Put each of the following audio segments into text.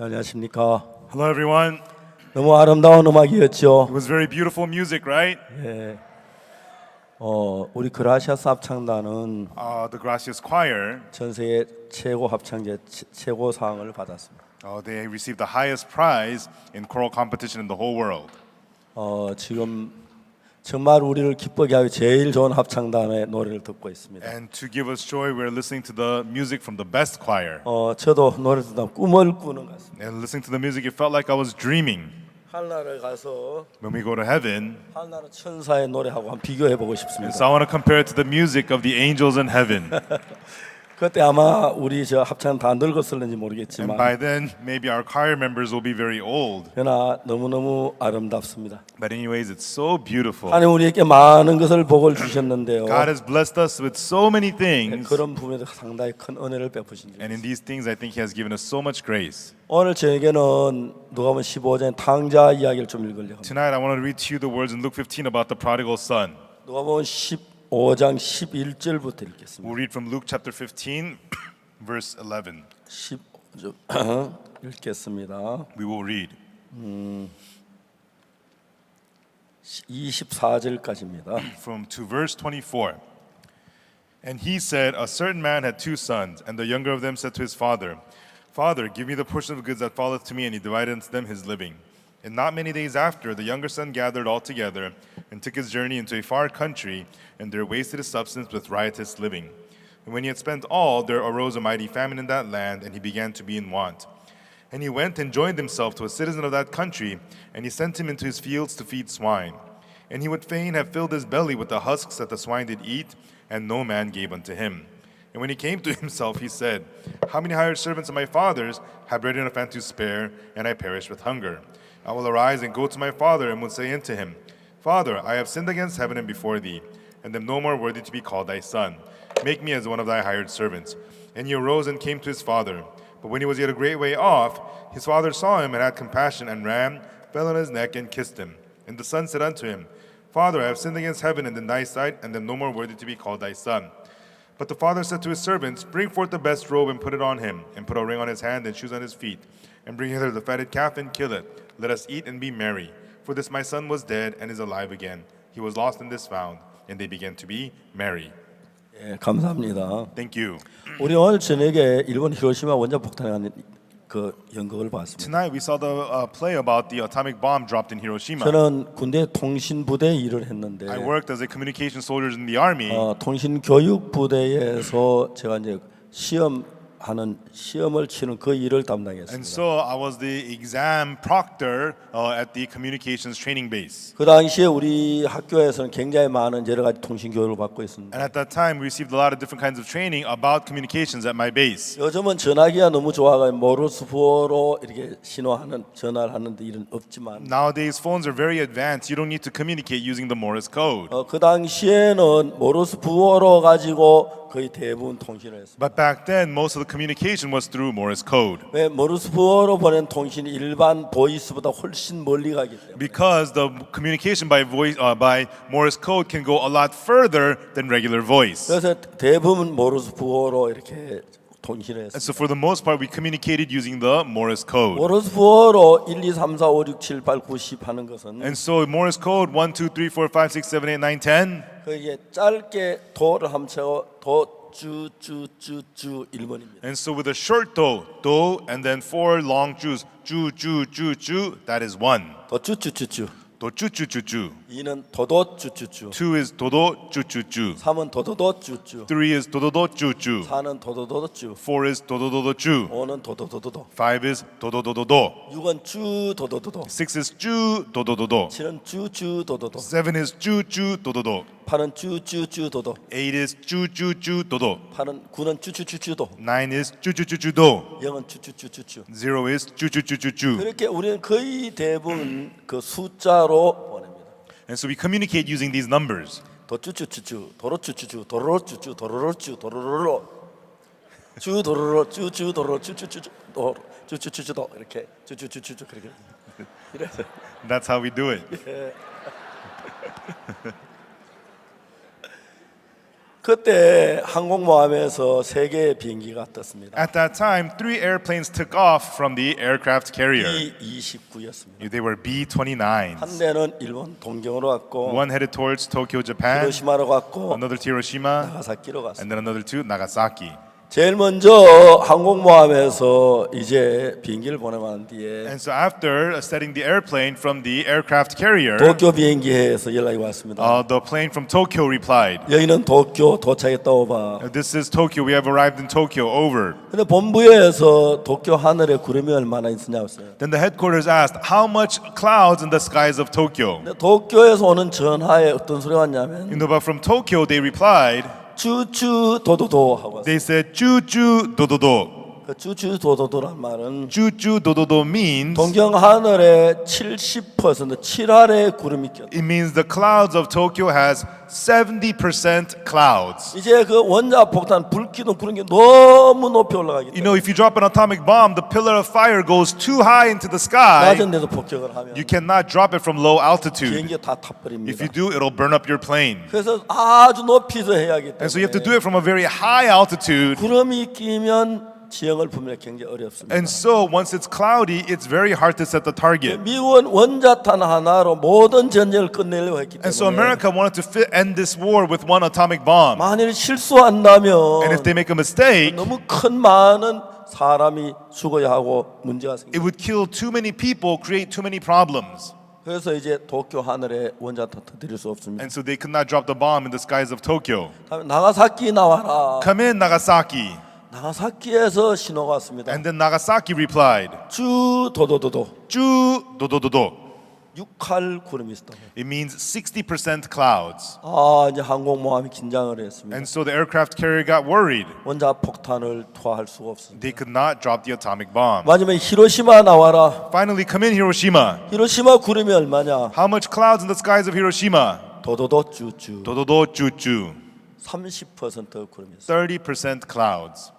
안녕하십니까. Hello, everyone. 너무 아름다운 음악이었죠. It was very beautiful music, right? 예. 우리 그라시아스 합창단은 The Gracias Choir, 전 세계 최고 합창제 최고 상을 받았습니다. they received the highest prize in choral competition in the whole world. 지금 정말 우리를 기쁘게 하기 제일 좋은 합창단의 노래를 듣고 있습니다. And to give us joy, we're listening to the music from the best choir. 저도 노래 듣다 꿈을 꾸는 것 같습니다. And listening to the music, it felt like I was dreaming. 하늘나라에 가서 When we go to heaven, 하늘나라 천사의 노래하고 한번 비교해 보고 and 싶습니다. so I want to compare it to the music of the angels in heaven. 그때 아마 우리 저 합창 다 늙었을는지 And 모르겠지만 by then, maybe our choir members will be very old. 그러나 너무너무 아름답습니다. But anyways, it's so beautiful. 하나님 우리에게 많은 것을 복을 주셨는데요. God has blessed us with so many things. 그런 부분에서 상당히 큰 은혜를 베푸신 줄. And in these things, I think He has given us so much grace. 오늘 저에게는 누가복음 15장 탕자 이야기를 좀 읽으려고 합니다. Tonight, I want to read to you the words in Luke 15 about the prodigal son. 누가복음 15장 11절부터 읽겠습니다. We'll read from Luke chapter 15, verse 11. 15절 읽겠습니다. We will read 24절까지입니다. from to verse 24. And he said, a certain man had two sons, and the younger of them said to his father, Father, give me the portion of goods that falleth to me, and he divided unto them his living. And not many days after, the younger son gathered all together, and took his journey into a far country, and there wasted his substance with riotous living. And when he had spent all, there arose a mighty famine in that land, and he began to be in want. And he went and joined himself to a citizen of that country, and he sent him into his fields to feed swine. And he would fain have filled his belly with the husks that the swine did eat, and no man gave unto him. And when he came to himself, he said, How many hired servants of my father's have bread enough and to spare, and I perish with hunger? I will arise and go to my father, and will say unto him, Father, I have sinned against heaven and before thee, and am no more worthy to be called thy son. Make me as one of thy hired servants. And he arose and came to his father. But when he was yet a great way off, his father saw him and had compassion, and ran, fell on his neck, and kissed him. And the son said unto him, Father, I have sinned against heaven and in thy sight, and am no more worthy to be called thy son. But the father said to his servants, Bring forth the best robe, and put it on him, and put a ring on his hand, and shoes on his feet. And bring hither the fatted calf, and kill it. Let us eat and be merry. For this my son was dead, and is alive again. He was lost, and is found. And they began to be merry. 예, 감사합니다. Thank you. 우리 오늘 저녁에 일본 히로시마 원전 폭탄에 관한 그 연극을 봤습니다. Tonight we saw the play about the atomic bomb dropped in Hiroshima. 저는 군대 통신부대에 일을 했는데 I worked as a communication soldier in the army. 통신교육부대에서 제가 이제 시험을 치는 그 일을 And 담당했습니다. so I was the exam proctor at the communications training base. 그 당시에 우리 학교에서는 굉장히 많은 여러 가지 통신 교육을 받고 있습니다. And at that time we received a lot of different kinds of training about communications at my base. 요즘은 전화기가 너무 좋아가지고 모르스 부호로 이렇게 신호하는 전화를 하는데 일은 없지만 Nowadays phones are very advanced. You don't need to communicate using the Morse code. 그 당시에는 모르스 부호로 가지고 거의 대부분 통신을 했습니다. But back then most of the communication was through Morse code. 왜 모르스 부호로 보낸 통신이 일반 보이스보다 훨씬 멀리 가기 때문에. Because the communication by voice by Morse code can go a lot further than regular voice. 그래서 대부분 모르스 부호로 이렇게 통신을 And 했습니다. so for the most part we communicated using the Morse code. 모르스 부호로 1, 2, 3, 4, 5, 6, 7, 8, 9, 10 하는 것은 And so Morse code 1 2 3 4 5 6 7 8 9 10 그게 짧게 도를 함채고 도주주주주 1번입니다. And so with a short do, and then four long ju's, ju, that is one. 도주주주주. Do, ju. 2는 도도주주주. Two is dodo, ju. 3은 도도도주주. Three is dododo, ju. 4는 도도도주. Four is dododo, ju. 5는 도도도도도. Five is dododo. 6은 주도도도도. Six is ju, dododo. 7은 주주도도도. Seven is ju, dododo. 8은 주주주도도. Eight is ju, dodo. 9는 주주주주도. Nine is ju, do. 0은 주주주주주. Zero is ju. 그렇게 우리는 거의 대부분 그 숫자로 보냅니다. And so we communicate using these numbers. 도주주주주, 도로주주주, 도로로주주, 도로로주, 도로로로, 주도로로, 주주도로, 주주주주, 주주주주도 이렇게 주주주주주 그렇게 이래서 That's how we do it. 그때 항공모함에서 3개의 비행기가 떴습니다. At that time, 3 airplanes took off from the aircraft carrier. B-29였습니다. They were B-29s. 한 대는 일본 동경으로 갔고, One headed towards Tokyo, Japan, 히로시마로 갔고, another to Hiroshima, 나가사키로 갔습니다. and then another to Nagasaki. 제일 먼저 항공모함에서 이제 비행기를 보내만 뒤에 And so after setting the airplane from the aircraft carrier, 도쿄 비행기에서 연락이 왔습니다. the plane from Tokyo replied, 여기는 도쿄 도착했다 오바. "This is Tokyo. We have arrived in Tokyo. Over." 근데 본부에서 도쿄 하늘에 구름이 얼마나 있느냐 했어요. Then the headquarters asked, "How much clouds in the skies of Tokyo?" 근데 도쿄에서 오는 전화에 어떤 소리가 왔냐면 But from Tokyo they replied, 쭈쭈 도도도 하고 왔어요. they said, "Chu-chu dododo." 그 쭈쭈 도도도란 말은 "Chu-chu dododo" means 동경 하늘에 70% 7알의 구름이 꼈다. it means the clouds of Tokyo has 70% clouds. 이제 그 원자 폭탄 불기둥 그런 게 너무 높이 올라가기 때문에 If you drop an atomic bomb, the pillar of fire goes too high into the sky. 낮은 데도 폭격을 하면 You cannot drop it from low altitude. 비행기가 다 If 타버립니다. you do, it'll burn up your plane. 그래서 아주 높이서 해야 하기 And so you have to 때문에 do it from a very high altitude. 구름이 끼면 지형을 보면 굉장히 어렵습니다. And so once it's cloudy, it's very hard to set the target. 미국은 원자탄 하나로 모든 전쟁을 끝내려고 했기 And so 때문에 America wanted to end this war with one atomic bomb. 만일 And if 실수한다면 they make a mistake, 너무 큰 많은 사람이 죽어야 하고 문제가 it 생깁니다. would kill too many people, create too many problems. 그래서 이제 도쿄 하늘에 원자탄 터뜨릴 수 없습니다. And so they could not drop the bomb in the skies of Tokyo. 다음에 나가사키 나와라. Come in, Nagasaki. 나가사키에서 신호가 왔습니다. And then Nagasaki replied, 쭈 도도도도 "Chu dodododo." 6할 구름이 있었다고. It means 60% clouds. 아 이제 항공모함이 긴장을 했습니다. And so the aircraft carrier got worried. 원자 폭탄을 투하할 수가 없습니다. They could not drop the atomic bomb. 마지막에 히로시마 나와라. Finally, come in, Hiroshima. 히로시마 구름이 얼마냐? How much clouds in the skies of Hiroshima? 도도도 쭈쭈. Dododo chuchu. 30% 구름이었어요. 30% clouds.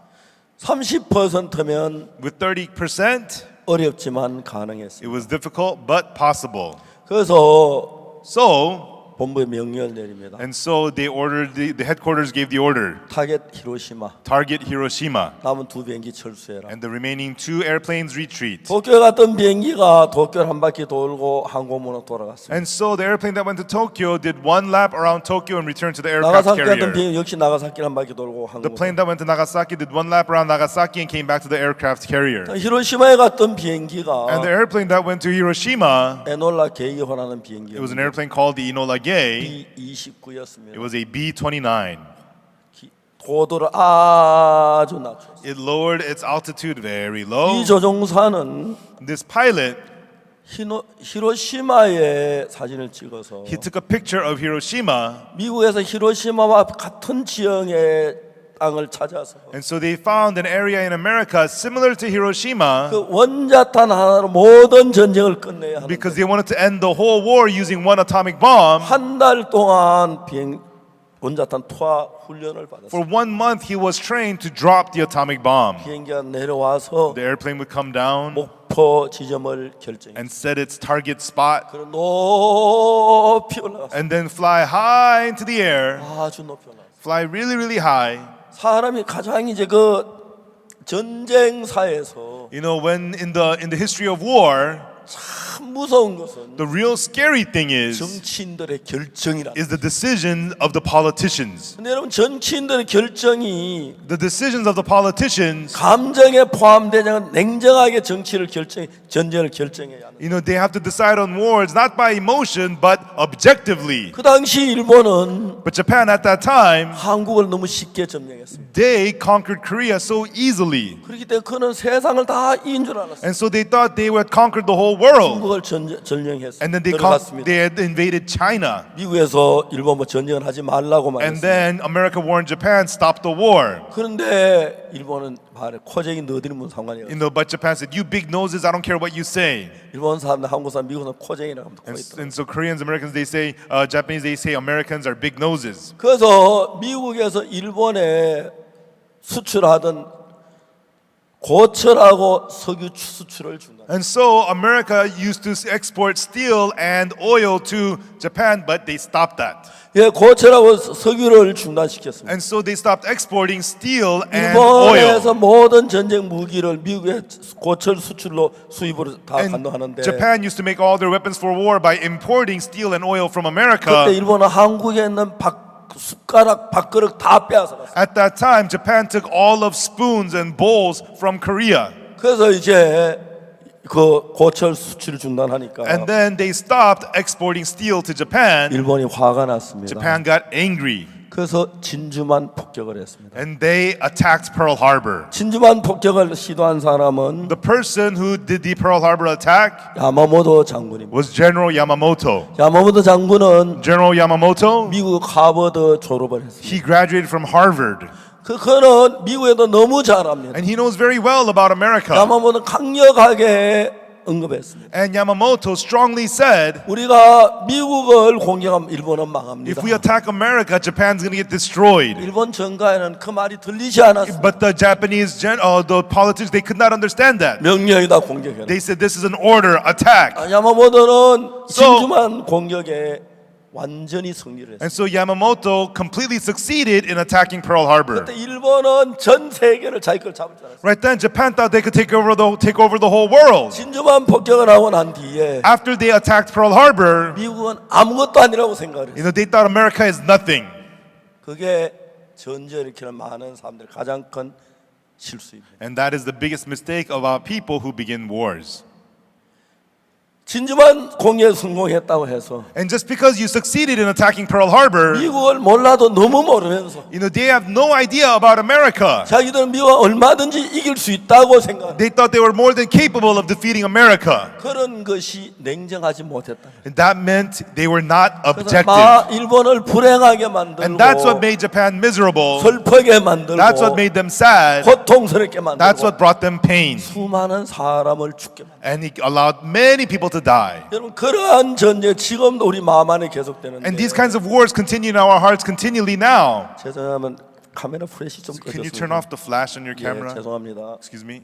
30%면 With 30%, 어렵지만 it 가능했습니다. was difficult but possible. 그래서 So, 본부에 명령을 내립니다. and so they ordered, the headquarters gave the order, 타겟 히로시마. target Hiroshima. 남은 2비행기 철수해라. And the remaining 2 airplanes retreat. 도쿄에 갔던 비행기가 도쿄를 한 바퀴 돌고 항공모로 돌아갔습니다. And so the airplane that went to Tokyo did 1 lap around Tokyo and returned to the aircraft 나가사키 갔던 carrier. 비행기 역시 나가사키를 한 바퀴 돌고 The 항공. plane that went to Nagasaki did 1 lap around Nagasaki and came back to the aircraft carrier. 히로시마에 갔던 And the 비행기가 airplane that went to Hiroshima, 에놀라 게이호라는 it was an 비행기였는데 airplane called the Enola Gay. It B-29였습니다. was a B-29. 고도를 아주 낮췄어요. It lowered its altitude very low. 이 조종사는 This pilot, 히로시마의 사진을 찍어서 he took a picture of Hiroshima, 미국에서 히로시마와 같은 지형의 땅을 찾아서 and so they found an area in America similar to Hiroshima 그 원자탄 하나로 모든 전쟁을 끝내야 하는데 because they wanted to end the whole war using one atomic bomb. 한 달 동안 원자탄 투하 훈련을 For 받았어요. 1 month, he was trained to drop the atomic bomb. 비행기가 내려와서 The airplane would come down 목표 지점을 결정해. and set its target spot 그리고 높이 올라갔어요. and then fly high into the air, 아주 높이 올라갔어요. fly really, really high. 사람이 가장 이제 그 전쟁사에서 When in the history of war, 참 무서운 것은 the real scary thing is 정치인들의 결정이라. the decision of the politicians. 근데 여러분 정치인들의 결정이 The decisions of the politicians, 감정에 포함되지 않은 냉정하게 전쟁을 결정해야 하는. they have to decide on wars not by emotion but objectively. 그 당시 일본은 But Japan at that time, 한국을 너무 쉽게 점령했습니다. they conquered Korea so easily. 그렇기 때문에 그는 세상을 다 이긴 줄 알았어요. And so they thought they had conquered the whole world. 중국을 점령했어요. And then they 들어갔습니다. had invaded China. 미국에서 일본 전쟁을 하지 말라고 And 말했어요. then America warned Japan, stop the war. 그런데 일본은 말해 코쟁이 너희들이 무슨 상관이야. But Japan said, you big noses, I don't care what you say. 일본 사람들, 한국 사람, 미국 사람 코쟁이라고 하면 코 있다. And so Koreans, Americans, they say, Japanese, they say Americans are big noses. 그래서 미국에서 일본에 수출하던 고철하고 석유 수출을 중단. And so America used to export steel and oil to Japan, but they stopped that. 예, 고철하고 석유를 중단시켰습니다. And so they stopped exporting steel and oil. 일본에서 모든 전쟁 무기를 미국의 고철 수출로 수입으로 다 And 간도하는데 Japan used to make all their weapons for war by importing steel and oil from 그때 America. 일본은 한국에 있는 숟가락, 밥그릇 다 빼앗아갔어요. At that time, Japan took all of spoons and bowls from Korea. 그래서 이제 그 고철 수출 중단하니까 And then they stopped exporting steel to Japan. 일본이 화가 났습니다. Japan got angry. 그래서 진주만 폭격을 했습니다. And they attacked Pearl Harbor. 진주만 폭격을 시도한 사람은 The person who did the Pearl Harbor attack 야마모토 장군입니다. was General Yamamoto. 야마모토 장군은 General Yamamoto, 미국 하버드 졸업을 했습니다. he graduated from Harvard. 그는 미국에도 너무 잘합니다. And he knows very well about America. 야마모토는 강력하게 언급했습니다. And Yamamoto strongly said, 우리가 미국을 공격하면 일본은 망합니다. if we attack America, Japan's going to get destroyed. 일본 정가에는 그 말이 들리지 않았습니다. But the Japanese, the politics, they could not understand that. 명령이다 공격해라. They said, this is an order, attack. 야마모토는 So- 진주만 공격에 완전히 승리를 했습니다. And so Yamamoto completely succeeded in attacking Pearl Harbor. 그때 일본은 전 세계를 자기 걸 잡을 줄 알았어요. Right then, Japan thought they could take over the whole world. 진주만 폭격을 하고 난 뒤에 After they attacked Pearl Harbor, 미국은 아무것도 아니라고 생각을 했어요. they thought America is nothing. 그게 전쟁 일으키는 많은 사람들 가장 큰 실수입니다. And that is the biggest mistake of our people who begin wars. 진주만 공격에 성공했다고 해서 And just because you succeeded in attacking Pearl Harbor, 미국을 몰라도 너무 모르면서 they have no idea about America. 자기들은 미국을 얼마든지 이길 수 있다고 생각합니다. They thought they were more than capable of defeating America. 그런 것이 냉정하지 못했다. And that meant they were not 그래서 objective. 일본을 불행하게 And that's what 만들고 made Japan miserable. 슬프게 만들고 That's what made them sad. 고통스럽게 That's 만들고 what brought them pain. 수많은 사람을 죽게 만들고 And he allowed many people to die. 여러분 그러한 전쟁 지금도 우리 마음 안에 계속되는데 And these kinds of wars continue in our hearts continually now. 죄송하면 카메라 프레시 좀 Can you turn 꺼졌습니다. off the flash on your 예, camera? 죄송합니다. Excuse me.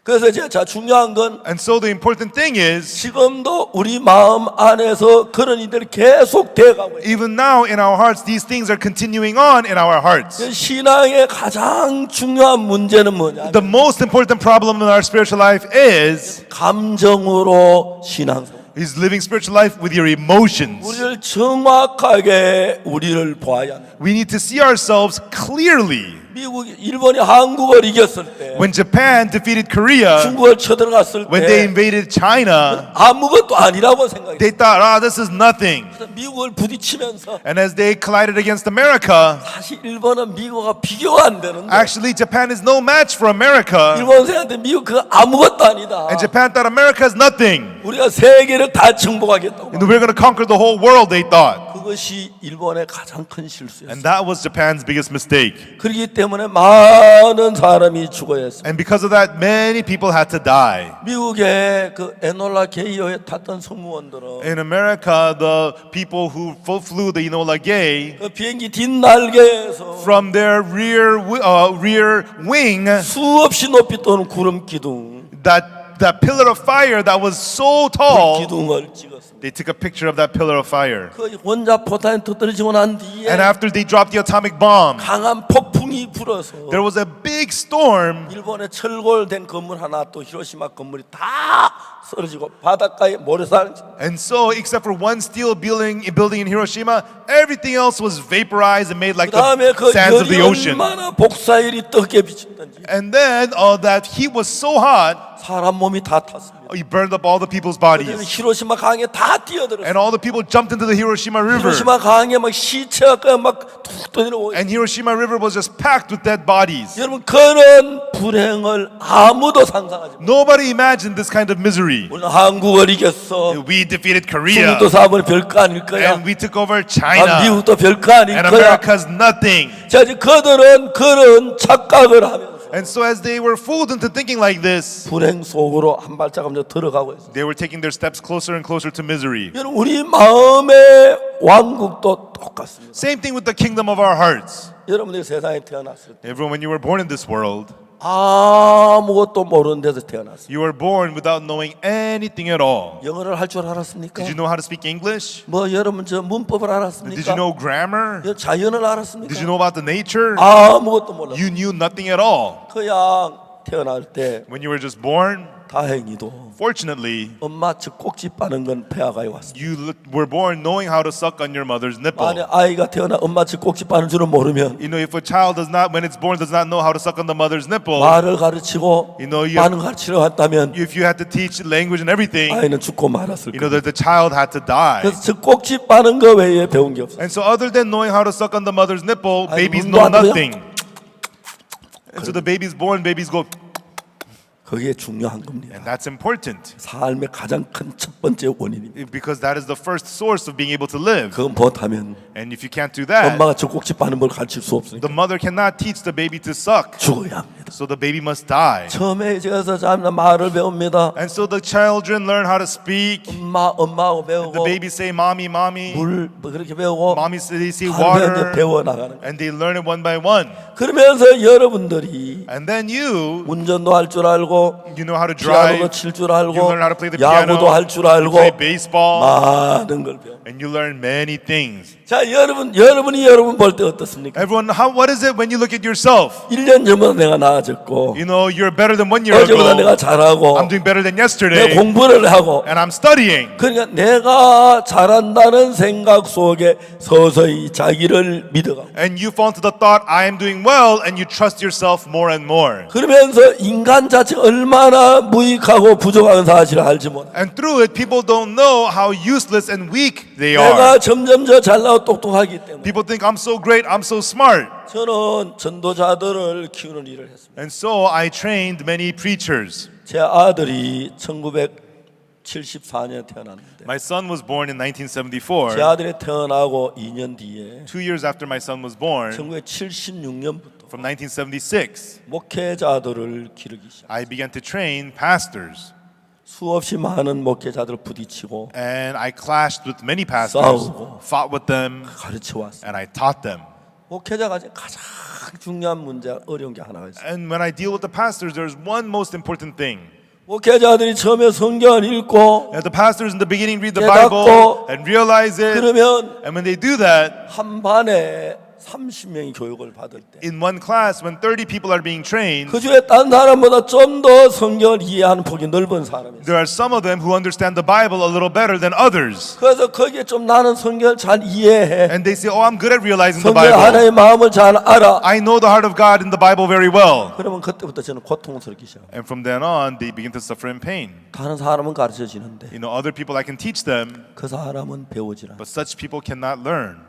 그래서 이제 자 중요한 건 And so the important thing is, 지금도 우리 마음 안에서 그런 일들이 계속 되어가고 있어요. even now in our hearts, these things are continuing on in our hearts. 신앙의 가장 중요한 문제는 뭐냐? The most important problem in our spiritual life is 감정으로 신앙생활. living spiritual life with your emotions. 우리를 정확하게 우리를 보아야 합니다. We need to see ourselves clearly. 일본이 한국을 이겼을 때, When Japan defeated Korea, 중국을 쳐들어갔을 when they 때 invaded China, 아무것도 아니라고 생각했어요. they thought, this is nothing. 그래서 미국을 부딪히면서 And as they collided against America, 사실 일본은 미국과 비교가 안 되는데 actually Japan is no match for America. 일본 생각한테 미국 그거 아무것도 아니다. And Japan thought America is nothing. 우리가 세계를 다 정복하겠다고. And we're going to conquer the whole world, they thought. 그것이 일본의 가장 큰 실수였어요. And that was Japan's biggest mistake. 그렇기 때문에 많은 사람이 죽어야 했습니다. And because of that, many people had to die. 미국의 그 에놀라 게이어에 탔던 승무원들은 In America, the people who flew the Enola Gay, 그 비행기 뒷날개에서 from their rear wing, 수없이 높이 떠는 구름 기둥, that pillar of fire that was so tall, 기둥을 찍었습니다. they took a picture of that pillar of fire. 그 원자 포탄이 터뜨려지고 난 뒤에 And after they dropped the atomic bomb, 강한 폭풍이 불어서 there was a big storm. 일본의 철골된 건물 하나 또 히로시마 건물이 다 쓰러지고 바닷가에 모래사장. And so, except for one steel building in Hiroshima, everything else was vaporized and made like 그다음에 그 the sands of 열이 the ocean. 얼마나 복사열이 뜨겁게 비쳤던지 And then that heat was so hot, 사람 몸이 다 탔습니다. he burned up all the people's 그다음에 bodies. 히로시마 강에 다 뛰어들었어요. And all the people jumped into the Hiroshima River. 히로시마 강에 막 시체가 그냥 막툭 떠내려오고. And Hiroshima River was just packed with dead bodies. 여러분 그런 불행을 아무도 상상하지 못해요. Nobody imagined this kind of misery. 오늘 한국을 이겼어. We defeated Korea. 중국도 사업은 별거 아닐 거야. And we took over 아, China. 미국도 별거 아닐 And 거야. America's nothing. 자, 이제 그들은 그런 착각을 하면서 And so as they were fooled into thinking like this, 불행 속으로 한 발자국 들어가고 있어요. they were taking their steps closer and closer to misery. 여러분 우리 마음의 왕국도 똑같습니다. Same thing with the kingdom of our hearts. 여러분들이 세상에 태어났을 때 Everyone, when you were born in this world, 아무것도 모르는 데서 태어났어요. You were born without knowing anything at all. 영어를 할 줄 알았습니까? Did you know how to speak English? 뭐 여러분 저 문법을 Did you 알았습니까? know grammar? 자연을 알았습니까? Did you know about the nature? 아무것도 몰랐어요. You knew nothing at all. 그냥 태어날 때 When you were just born, 다행히도 fortunately, 엄마 젖꼭지 빠는 건 폐하가에 왔어요. you were born knowing how to suck on your mother's nipple. 만약 아이가 태어나 엄마 젖꼭지 빠는 줄은 모르면 You know, if a child does not, when it's born, does not know how to suck on the mother's nipple, 말을 가르치고 You know, you- 빠는 가르치려 했다면 if you had to teach language and everything, 아이는 죽고 말았을 you know 거예요. that the child had to die. 그래서 젖꼭지 빠는 거 외에 배운 게 없어요. And so, other than knowing how to suck on the mother's nipple, 아이, babies 눈도 know 안 떠요? nothing. And so the baby's born, babies go, 그게 중요한 겁니다. and that's important 삶의 가장 큰 첫 번째 원인입니다. because that is the first source of being able to live. 그건 못하면 And if you can't do that, 엄마가 젖꼭지 빠는 걸 가르칠 수 없으니까 the mother cannot teach the baby to suck. 죽어야 합니다. So the baby must die. 처음에 제가서 말을 배웁니다. And so the children learn how to speak. 엄마하고 The 배우고 babies say, mommy, mommy. 물 그렇게 배우고 Mommy say, they say 하면 이제 water. 배워 나가는 거예요. And they learn it one by one. 그러면서 여러분들이 And then you 운전도 할 줄 알고 know how to 피아노도 drive. 칠 줄 알고 You learn how to play the piano. 야구도 할 줄 You 알고 play baseball. 많은 걸 배워. And you learn many things. 자, 여러분이 여러분 볼 때 어떻습니까? Everyone, what is it when you look at yourself? 1년 전보다 내가 나아졌고 You know, you're better than 1 year 어제보다 내가 ago. 잘하고 I'm doing better than 내가 yesterday. 공부를 하고 And I'm studying. 그러니까 내가 잘한다는 생각 속에 서서히 자기를 믿어가고 And you fall into the thought, I am doing well. And you trust yourself more and more. 그러면서 인간 자체가 얼마나 무익하고 부족한 사실을 알지 못해. And through it, people don't know how useless and weak they are. 내가 점점 더 잘나고 똑똑하기 때문에 People think I'm so great, I'm so smart. 저는 전도자들을 키우는 일을 했습니다. And so I trained many preachers. 제 아들이 1974년에 태어났는데 My son was born in 제 1974. 아들이 태어나고 2년 뒤에 2 years after my son was born, 1976년부터 from 1976, 목회자들을 기르기 시작. I began to train pastors. 수없이 많은 목회자들을 부딪히고 And I clashed with many pastors, 싸우고. fought with them, 가르쳐 왔어요. and I taught them. 목회자가 가장 중요한 문제, 어려운 게 하나가 있어요. And when I deal with the pastors, there's one most important thing. 목회자들이 처음에 성경을 읽고 And the pastors in the beginning read the 깨닫고 Bible and realize it. 그러면 And when they do that, 한 반에 30명이 교육을 받을 때 in one class, when 30 people are being trained, 그 중에 딴 사람보다 좀 더 성경을 이해하는 폭이 넓은 사람이 있어요. there are some of them who understand the Bible a little better than others. 그래서 거기에 좀 나는 성경을 잘 이해해. And they say, oh, I'm good at realizing the 성경 Bible. 하나님의 마음을 잘 알아. I know the heart of God in the Bible very well. 그러면 그때부터 저는 고통스럽기 시작. And from then on, they begin to suffer in pain. 다른 사람은 가르쳐지는데 You know, other people I can teach them, 그 사람은 배우질 않아. but such people cannot learn.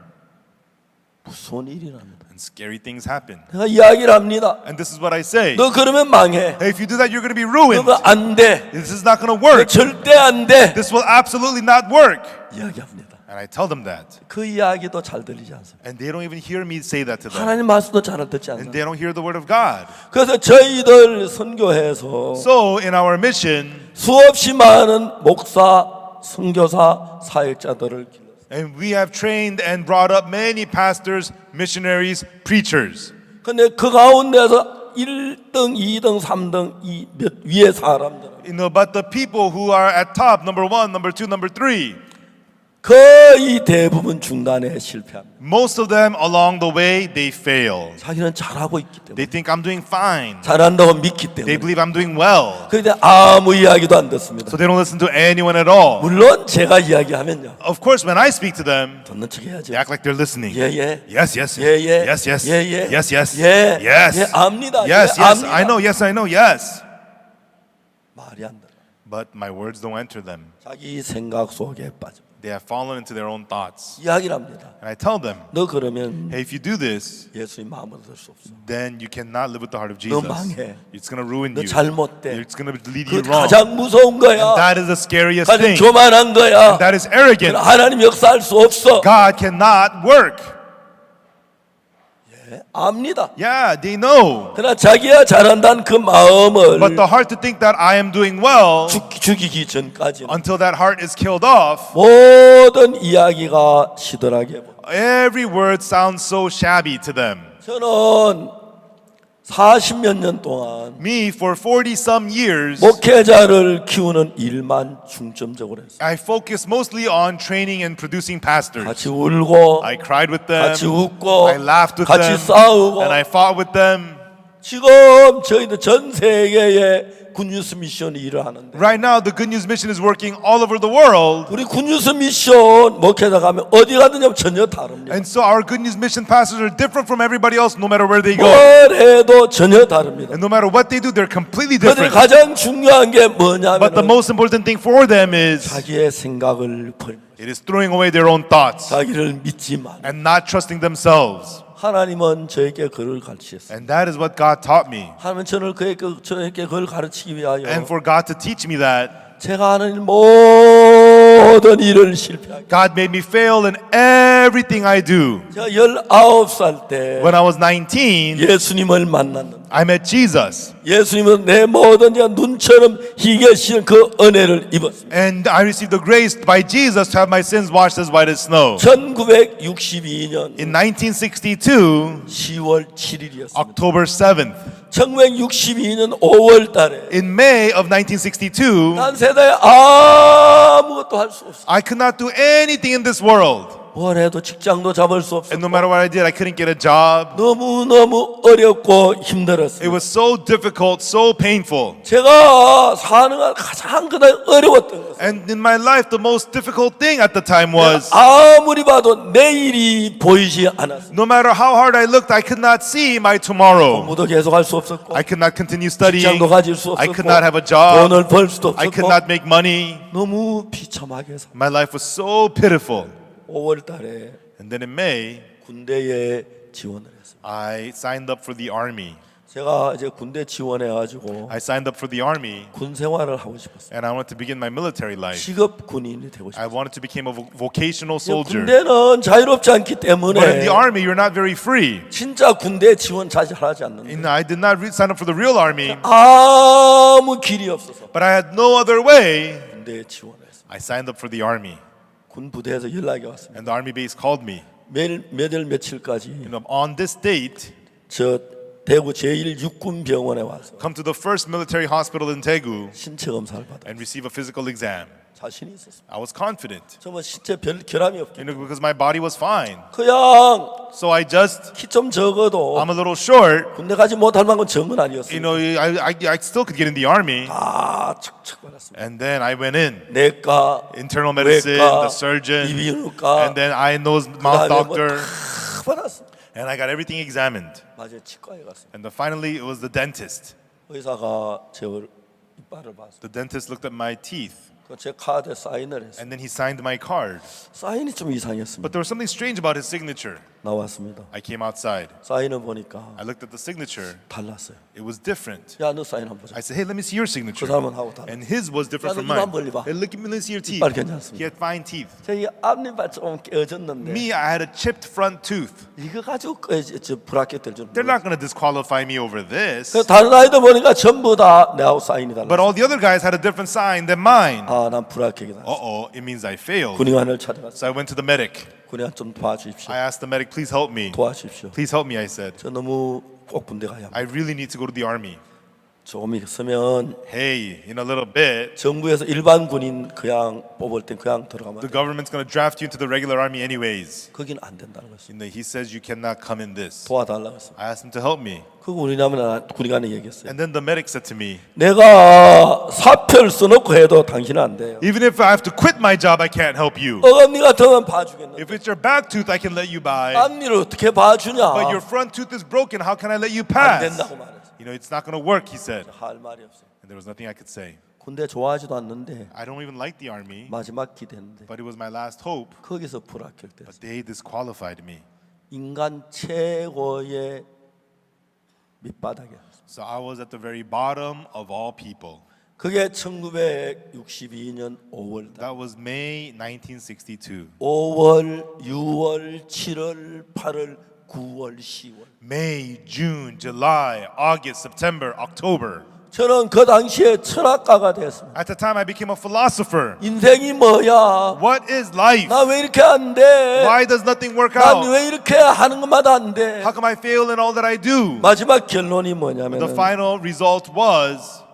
무서운 일이랍니다. And scary things happen. 내가 이야기를 합니다. And this is what I say. 너 그러면 망해. Hey, if you do that, you're going to be ruined. 그거 안 돼. This is not going to 그거 work. 절대 안 돼. This will absolutely not work. 이야기합니다. And I tell them that. 그 이야기도 잘 들리지 않습니다. And they don't even hear me say that to them. 하나님 말씀도 잘 듣지 And 않습니다. they don't hear the word of God. 그래서 저희들 선교해서 So in our mission, 수없이 많은 목사, 선교사, 사역자들을 길렀어요. and we have trained and brought up many pastors, missionaries, preachers. 근데 그 가운데서 1등, 2등, 3등 이 몇 위의 사람들 You know, but the people who are at top, number 1, number 2, number 3, 거의 대부분 중간에 실패합니다. most of them along the way, they fail. 자기는 잘하고 있기 때문에 They think I'm doing fine. 잘한다고 믿기 They 때문에 believe I'm doing well. 그런데 아무 이야기도 안 듣습니다. So they don't listen to anyone at all. 물론 제가 이야기하면요 Of course, when I speak to them, 듣는 척 해야죠. they act like they're listening. 예예 Yes, yes, 예예 yes, yes, 예예 yes, yes, 예 yes, 예 압니다. yes, 예, yes. 압니다. I know, yes, I know, yes. 말이 안 들어. But my words don't enter them. 자기 생각 속에 빠져. They have fallen into their own thoughts. 이야기를 합니다. And I tell them, 너 그러면 hey, if you do this, 예수님 마음을 얻을 수 없어. then you cannot live with the heart of 너 Jesus. 망해. It's going to ruin 너 you. 잘못돼. It's going to lead 그 you wrong. 가장 무서운 거야. That is the scariest 가장 thing. 교만한 거야. That is arrogant. 하나님 역사할 수 없어. God cannot work. 압니다. Yeah, they know. 그러나 자기가 잘한다는 그 마음을 But the heart to think that I am doing well 죽이기 전까지는 until that heart is killed off, 모든 이야기가 시들하게 보여. every word sounds so shabby to them. 저는 40몇 년 동안 Me, for 40 some years, 목회자를 키우는 일만 중점적으로 했어요. I focused mostly on training and producing pastors. 같이 울고 I cried with them, 같이 웃고 I laughed with 같이 them, 싸우고 and I fought with them. 지금 저희는 전 세계에 굿뉴스 미션이 일을 하는데 Right now, the Good News Mission is working all over the world. 우리 굿뉴스 미션 목회자 가면 어디 가든지 전혀 다릅니다. And so our Good News Mission pastors are different from everybody else no matter where they go. 뭘 해도 전혀 다릅니다. And no matter what they do, they're completely 그들이 different. 가장 중요한 게 But the 뭐냐면 most important thing for them is 자기의 생각을 버립니다. it is throwing away their own thoughts 자기를 믿지만 and not trusting themselves. 하나님은 저에게 그를 가르치셨어요. And that is what God taught me. 하나님은 저에게 그걸 가르치기 위하여 And for God to teach me that, 제가 하는 일 모든 일을 실패하게 God made me fail in everything I do. 제가 19살 때 When I was 19, 예수님을 만났는데 I met Jesus. 예수님은 내 모든 죄가 눈처럼 희게 씌는 그 은혜를 입었습니다. And I received the grace by Jesus to have my sins washed as white as snow. 1962년 In 1962, 10월 7일이었습니다. October 7th, 1962년 5월 달에 in May of 1962, 난 세상에 아무것도 할 수 없어. I could not do anything in this world. 뭘 해도 직장도 잡을 수 없어. And no matter what I did, I couldn't get a job. 너무너무 어렵고 힘들었어요. It was so difficult, so painful. 제가 사는 가장 그날 어려웠던 것은 And in my life, the most difficult thing at the time was 아무리 봐도 내일이 보이지 않았어요. no matter how hard I looked, I could not see my tomorrow. 공부도 계속 할 수 없었고 I could not continue studying. 직장도 가질 수 I 없었고 could not have a job. 돈을 벌 수도 I could 없었고 not make money. 너무 비참하게 살. My life was so pitiful. 5월 달에 And then in May, 군대에 지원을 했어요. I signed up for the army. 제가 이제 군대 지원해 가지고 I signed up for the army, 군 생활을 하고 싶었어요. and I wanted to begin my military life. 직업 군인이 되고 I 싶었어요. wanted to become a vocational soldier. 군대는 자유롭지 않기 But in 때문에 the army, you're not very free. 진짜 군대 지원 자주 하지 않는데 And I did not sign up for the real army, 아무 길이 없어서 but I had no other way. 군대에 지원했어요. I signed up for the army, 군 부대에서 연락이 왔습니다. and the army base called me. 몇일 며칠까지 On this date, 저 대구 제1육군병원에 와서 come to the first military hospital in Daegu 신체 검사를 받아 and receive a physical exam. 자신이 있었습니다. I was confident, 정말 신체 별 결함이 없게 because my body was fine. 그냥 So I just, 키 좀 적어도 I'm a little short. 군대 가지 못할 만큼 적은 아니었어요. I still could get in the army. 다 척척 받았습니다. And then I went in. 내과, Internal medicine, 외과, the surgeon, 이비인후과 and then eye, nose, mouth 그다음에 doctor. 다 받았습니다. And I got everything examined. 맞아요, 치과에 갔습니다. And then finally, it was the dentist. 의사가 제 이빨을 봤어요. The dentist looked at my teeth. 제 카드에 사인을 했어요. And then he signed my card. 사인이 좀 이상했습니다. But there was something strange about his signature. 나왔습니다. I came outside. 사인을 보니까 I looked at the signature. 달랐어요. It was different. 야, 너 사인 한번 보자. I said, hey, let me see your signature. 그 사람은 하고 달라. And his was different 야, from 너 입 mine. 한번 벌려봐. Hey, let me see your teeth. 이빨 괜찮습니다. He had fine teeth. 제 앞니빨 좀 깨어졌는데 Me, I had a chipped front tooth. 이거 가지고 저 브라켓 될 줄. They're not going to disqualify me over this. 그 다른 아이들 보니까 전부 다 내하고 사인이 달라. But all the other guys had a different sign than mine. 아, 난 브라켓이다. Uh-oh, it means I failed. 군의관을 찾아갔어. So I went to the medic. 군의관 좀 도와주십시오. I asked the medic, please help me. 도와주십시오. Please help me, I said. 저 너무 꼭 군대 가야 합니다. I really need to go to the army. 조금 있으면 Hey, in a little bit, 정부에서 일반 군인 그냥 뽑을 땐 그냥 들어가면 the government's going to draft you into the regular army anyways. 거긴 안 된다는 것이. He says you cannot come in this. 도와달라고 했습니다. I asked him to help me. 그거 군의관이 얘기했어요. And then the medic said to me, 내가 사표를 써놓고 해도 당신은 안 돼요. even if I have to quit my job, I can't help you. 어금니 같으면 봐주겠는데 If it's your back tooth, I can let you by. 앞니를 어떻게 봐주냐? But your front tooth is broken. How can I let you 안 pass? 된다고 말했어요. It's not going to work, he said. 할 말이 없어요. And there was nothing I could say. 군대 좋아하지도 않는데 I don't even like the army, 마지막 기대인데 but it was my last hope. 거기서 불합격됐어요. But they disqualified me. 인간 최고의 밑바닥에. So I was at the very bottom of all people. 그게 1962년 5월 달. That was May 1962. 5월, 6월, 7월, 8월, 9월, 10월. May, June, July, August, September, October. 저는 그 당시에 철학가가 되었습니다. At the time, I became a philosopher. 인생이 뭐야? What is life? 나 왜 이렇게 안 돼? Why does nothing work 난 out? 왜 이렇게 하는 것마다 안 돼? How come I fail in all that I do? 마지막 결론이 뭐냐면 The final result was,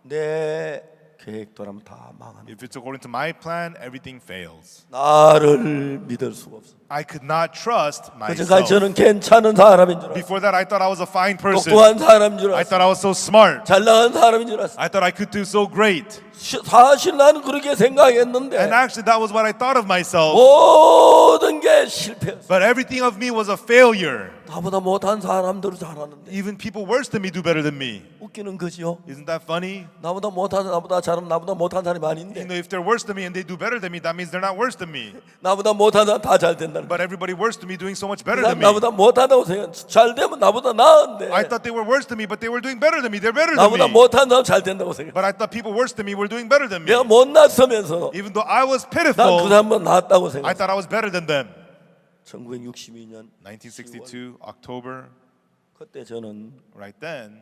내 계획대로라면 다 망한다. if it's according to my plan, everything fails. 나를 믿을 수가 없어. I could not trust 그전까지 myself. 저는 괜찮은 사람인 줄 알았어. Before that, I thought I was a fine person. 똑똑한 사람인 줄 I 알았어. thought I was so smart. 잘 나간 사람인 줄 알았어. I thought I could do so great. 사실 나는 그렇게 생각했는데 And actually, that was what I thought of myself. 모든 게 실패였어. But everything of me was a failure. 나보다 못한 사람들은 잘하는데 Even people worse than me do better than me. 웃기는 거지요. Isn't that funny? 나보다 잘하는 나보다 못한 사람이 You 아닌데 know, if they're worse than me and they do better than me, that means they're not worse than me. 나보다 못한 사람 다 잘 된다는 거야. But everybody worse than me doing so much better 그 than 사람 me. 나보다 못하다고 생각. 잘 되면 나보다 나은데 I thought they were worse than me, but they were doing better than me. They're better than 나보다 me. 못한 사람 잘 된다고 생각. But I thought people worse than me were doing better than me. 내가 못났으면서 Even though I was 난 그 pitiful, 사람보다 낫다고 I 생각. thought I was better than them. 1962년 1962, October, 그때 저는 right then,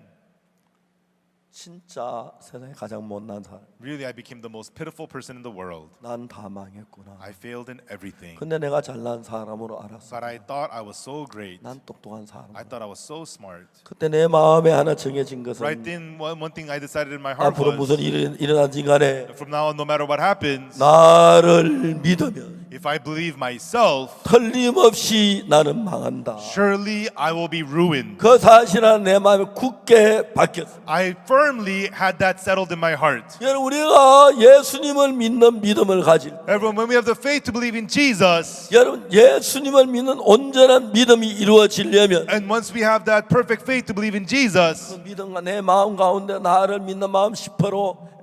진짜 세상에 가장 못난 사람. really I became the most pitiful person in the world. 난 다 망했구나. I failed in everything. 근데 내가 잘난 사람으로 알았어. But I thought I was so great. 난 똑똑한 사람. I thought I was so smart. 그때 내 마음에 하나 정해진 Right 것은 then, one thing I decided in my heart 앞으로 was, 무슨 일이 일어나든지 간에 from now on, no matter what happens, 나를 믿으면 if I believe myself, 틀림없이 나는 망한다. surely I will be ruined. 그 사실은 내 마음에 굳게 박혔어. I firmly had that settled in my heart. 여러분 우리가 예수님을 믿는 믿음을 가질 때 Everyone, when we have the faith to believe in Jesus, 여러분 예수님을 믿는 온전한 믿음이 이루어지려면 and once we have that perfect faith to believe in 그 Jesus, 믿음과 내 마음 가운데 나를 믿는 마음 10%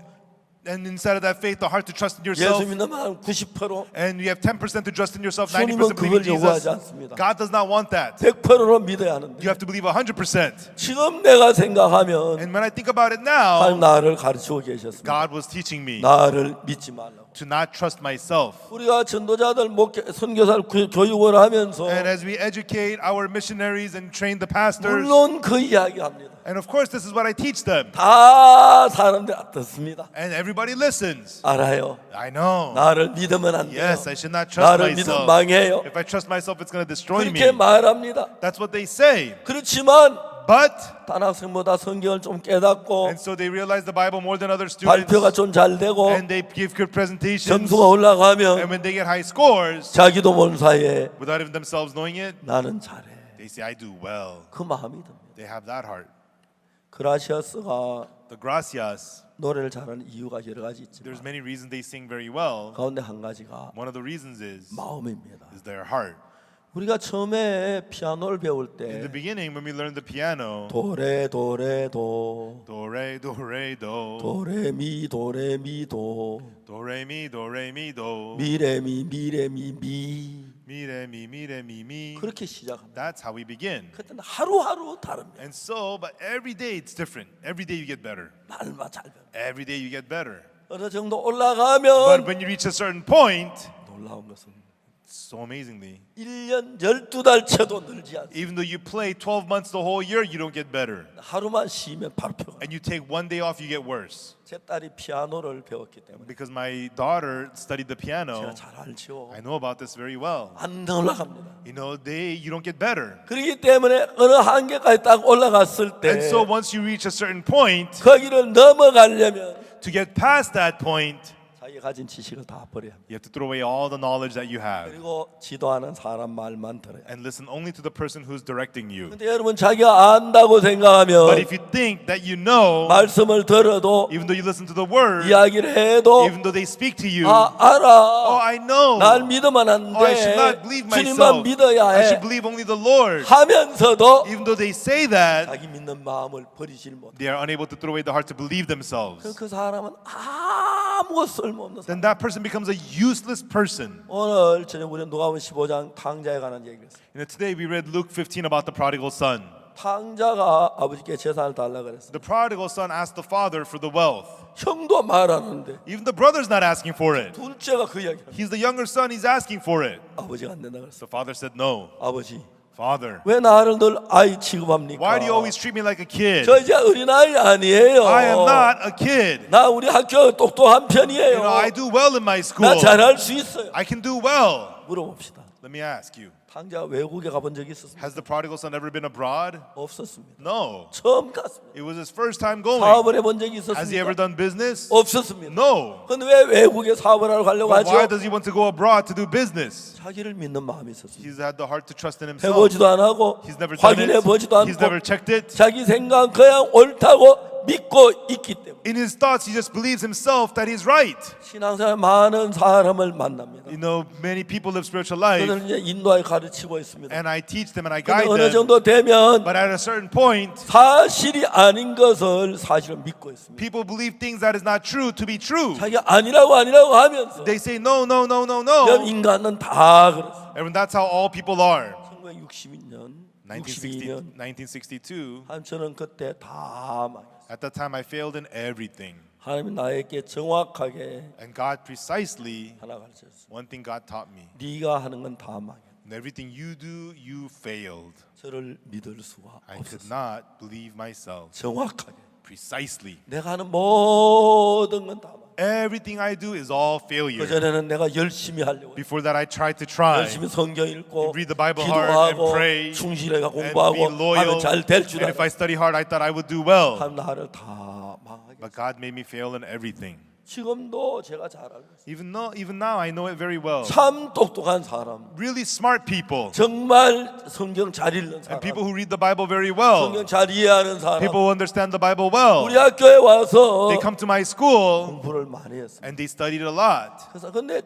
and inside of that faith, the heart to trust in yourself, 예수 믿는 마음 90% and you have 10% to trust in yourself, 주님은 90% believe in 그걸 Jesus, 요구하지 않습니다. God does not want that. 100%로 믿어야 하는데 You have to believe 100%. 지금 내가 생각하면 And when I think about it 하나님 now, 나를 가르치고 계셨습니다. God was teaching me 나를 믿지 말라고. to not trust myself. 우리가 전도자들 선교사를 교육을 하면서 And as we educate our missionaries and train the pastors, 물론 그 이야기합니다. and of course this is what I teach them, 다 사람들 듣습니다. and everybody listens. 알아요. I know. 나를 믿으면 안 돼요. Yes, I should not trust 나를 믿으면 myself. 망해요. If I trust myself, it's going to destroy me. 그렇게 말합니다. That's what they say. 그렇지만 But, 단 학생보다 성경을 좀 깨닫고 and so they realize the Bible more than other students, 발표가 좀 잘 되고 and they give good presentations, 점수가 올라가면 and when they get high scores, 자기도 모르는 사이에 without even themselves knowing it, 나는 잘해. they say, I do well. 그 마음이 듭니다. They have that heart. 그라시아스가 The gracias, 노래를 잘하는 이유가 여러 가지 there's 있지만 many reasons they sing very well. 가운데 한 가지가 One of the reasons is 마음입니다. their heart. 우리가 처음에 피아노를 배울 In the 때 beginning, when we learned the piano, 도레 도레 도 do, re, do, re, do, 도레미 도레미 도 do, re, mi, do, re, mi, do, 미레미 미레미 미 mi, re, mi, mi. 그렇게 시작합니다. That's how we begin. 그때는 하루하루 다릅니다. And so, but every day it's different. Every day you get better. 날마다 잘 배워. Every day you get better. 어느 정도 But 올라가면 when you reach a certain point, 놀라운 것은 so amazingly, 1년 12달 채도 늘지 않습니다. even though you play 12 months the whole year, you don't get better. 하루만 쉬면 바로 펴가. And you take one day off, you get worse. 제 딸이 피아노를 배웠기 때문에 Because my daughter studied the 제가 piano, 잘 알죠. I know about this very well. 안 올라갑니다. You know, you don't get better. 그렇기 때문에 어느 한계까지 딱 올라갔을 때 And so once you reach a certain point, 거기를 넘어가려면 to get past that point, 자기가 가진 지식을 다 버려야 합니다. you have to throw away all the knowledge that you have 그리고 지도하는 사람 말만 들어야 합니다. and listen only to the person who's directing you. 근데 여러분 자기가 안다고 But 생각하면 if you think that you know, 말씀을 들어도 even though you listen to the word, 이야기를 해도 even though they speak to you, 아 oh, 알아 I know. 날 믿으면 안 Oh, I should 돼. not believe 주님만 myself. 믿어야 I 해 should believe only the Lord. 하면서도 Even though they say that, 자기 믿는 마음을 버리질 못해. they are unable to throw away the heart to believe themselves. 그 사람은 아무 쓸모없는 사람. Then that person becomes a useless person. 오늘 저녁 우리는 누가복음 15장 탕자에 관한 얘기를 했어요. You know, today we read Luke 15 about the prodigal son. 탕자가 아버지께 재산을 달라 그랬어요. The prodigal son asked the father for the wealth. 형도 말하는데 Even the brother's not asking for it. 둘째가 그 이야기를. He's the younger son, he's asking for it. 아버지가 안 된다 그랬어. The father said no. 아버지, Father, 왜 나를 늘 아이 취급합니까? why do you always treat me like a kid? 저 이제 어린아이 아니에요. I am not a kid. 나 우리 학교 똑똑한 편이에요. I do well in my school. 나 잘할 수 있어요. I can do well. 물어봅시다. Let me ask you, 탕자가 외국에 가본 적이 있었습니까? has the prodigal son ever been abroad? 없었습니다. No. 처음 갔습니다. It was his first time going. 사업을 해본 적이 Has he ever 있었습니까? done business? 없었습니다. No. 근데 왜 외국에 사업을 하러 가려고 But why 하죠? does he want to go abroad to do business? 자기를 믿는 마음이 있었습니다. He's had the heart to trust in himself. 해보지도 안 하고 He's never done 확인해 it. 보지도 He's never 않고 checked it. 자기 생각 그냥 옳다고 믿고 있기 때문에 In his thoughts, he just believes himself that he's right. 신앙생활 많은 사람을 만납니다. You know, many people live spiritual life, 저는 이제 인도하여 가르치고 있습니다. and I teach them and I 근데 guide 어느 them. 정도 되면 But at a certain point, 사실이 아닌 것을 사실로 믿고 있습니다. people believe things that is not true to be true. 자기가 아니라고 하면서 They say no, no, no, no, 그럼 no. 인간은 다 그렇습니다. And that's how all people are. 1962년 1962. 저는 그때 다 망했어요. At that time, I failed in everything. 하나님이 나에게 정확하게 And God precisely, 하나 가르쳤어요. one thing God taught me. 네가 하는 건 다 망했다. In everything you do, you failed. 저를 믿을 수가 I could 없었어요. not believe myself. 정확하게 Precisely. 내가 하는 모든 건 다 망했다. Everything I do is all failure. 그전에는 내가 열심히 하려고 했어요. Before that, I tried to try. 열심히 성경 읽고 Read the Bible hard and 기도하고 pray 충실해가 and be 공부하고 loyal. 하면 잘 될 줄 And if 알아. I study hard, I thought I would do well. 하나님 나를 다 망하게. But God made me fail in everything. 지금도 제가 잘 알고 있어요. Even now, I know it very well. 참 똑똑한 사람, Really smart people 정말 성경 잘 읽는 and 사람, people who read the Bible very well. 성경 잘 이해하는 사람. People who understand the Bible well. 우리 학교에 와서 They come to my school 공부를 많이 했어요. and they studied a lot. 그래서 근데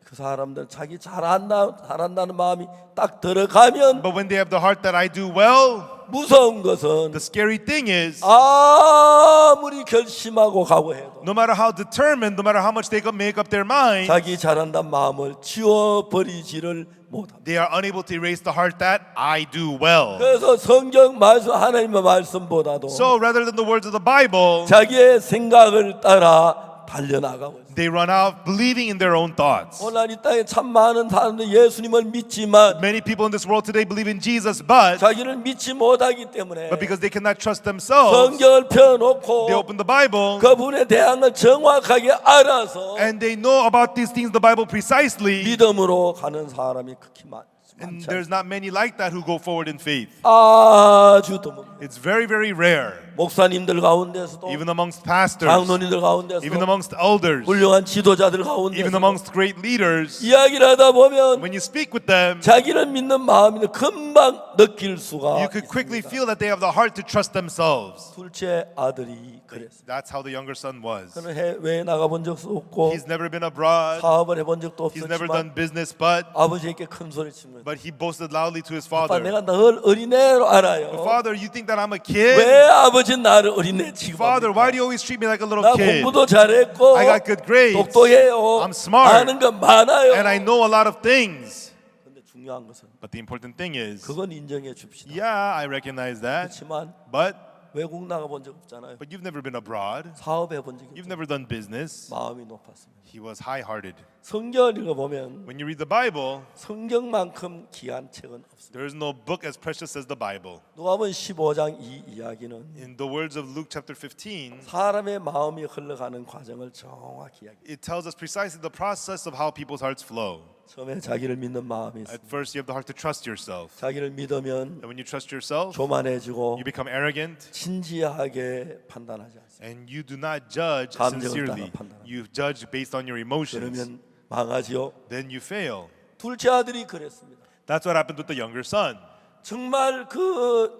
그 사람들 자기 잘한다는 마음이 딱 들어가면 But when they have the heart that I do well, 무서운 것은 the scary thing is, 아무리 결심하고 각오해도 no matter how determined, no matter how much they can make up their mind, 자기 잘한다는 마음을 지워버리지를 못합니다. they are unable to erase the heart that I do well. 그래서 성경 말씀 하나님의 말씀보다도 So rather than the words of the Bible, 자기의 생각을 따라 달려나가고 있어요. they run out believing in their own thoughts. 오늘 이 땅에 참 많은 사람들 예수님을 믿지만 Many people in this world today believe in Jesus, but 자기를 믿지 못하기 때문에 because they cannot trust themselves, 성경을 펴놓고 they open the Bible 그분에 대한 걸 정확하게 알아서 and they know about these things, the Bible precisely, 믿음으로 가는 사람이 극히 많지 and 않아요. there's not many like that who go forward in faith. 아주 드뭅니다. It's very, very rare, 목사님들 가운데서도 even amongst pastors, 장로님들 even 가운데서도 amongst elders, 훌륭한 지도자들 even 가운데서도 amongst great leaders. 이야기를 하다 보면 When you speak with them, 자기를 믿는 마음이 금방 느낄 수가 you could quickly 있습니다. feel that they have the heart to trust themselves. 둘째 아들이 그랬어요. That's how the younger son was. 그는 해외에 나가본 적도 없고 He's never been abroad. 사업을 해본 적도 He's never done 없었지만 business, but 아버지에게 큰 소리 치면 he boasted loudly to his 아빠 father. 내가 늘 어린애로 알아요. Father, you think that I'm a 왜 kid? 아버지 나를 어린애 Father, 취급합니까? why do you always treat me like a little 나 kid? 공부도 잘했고 I got good grades. 똑똑해요. I'm smart. 아는 거 많아요. And I know a lot of things. 근데 중요한 것은 But the important thing is, 그건 인정해 줍시다. yeah, I recognize that. 그렇지만 But 외국 나가본 적 없잖아요. you've never been abroad. 사업해 본 적이 You've 없잖아요. never done business. 마음이 높았습니다. He was high-hearted. 성경을 읽어보면 When you read the Bible, 성경만큼 귀한 책은 없습니다. there is no book as precious as the Bible. 누가복음 15장 이 이야기는 In the words of Luke chapter 15, 사람의 마음이 흘러가는 과정을 정확히 이야기. it tells us precisely the process of how people's hearts flow. 처음에 자기를 믿는 마음이 At 있습니다. first, you have the heart to trust yourself. 자기를 믿으면 And when you trust yourself, 교만해지고 you become arrogant 진지하게 판단하지 않습니다. and you do not judge 감정을 sincerely. 따라 판단합니다. You judge based on your emotions. 그러면 망하지요. Then you fail. 둘째 아들이 그랬습니다. That's what happened with the younger son. 정말 그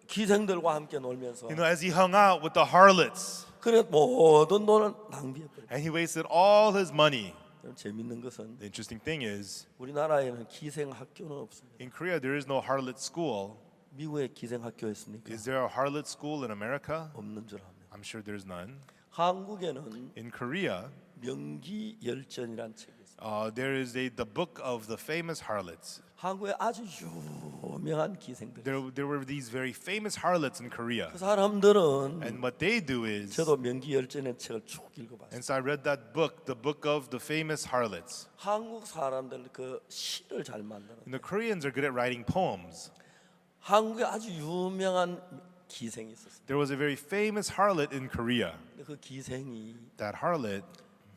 기생들과 함께 놀면서 You know, as he hung out with the harlots 그래 모든 돈을 낭비해버려요. and he wasted all his money. 재밌는 것은 The interesting thing is, 우리나라에는 기생 학교는 없습니다. in Korea, there is no harlot school. 미국에 기생 학교 있습니까? Is there a harlot school in America? 없는 줄 압니다. I'm sure there's none. 한국에는 In Korea, 명기 열전이란 책이 있습니다. There is the book of the famous harlots. 한국에 아주 유명한 기생들. There were these very famous harlots in Korea. 그 사람들은 And what they do is, 저도 명기열전의 책을 쭉 읽어봤어요. and so I read that book, the book of the famous harlots. 한국 사람들 그 시를 잘 만드는. And the Koreans are good at writing poems. 한국에 아주 유명한 기생이 있었어요. There was a very famous harlot in Korea. 근데 그 기생이 That harlot,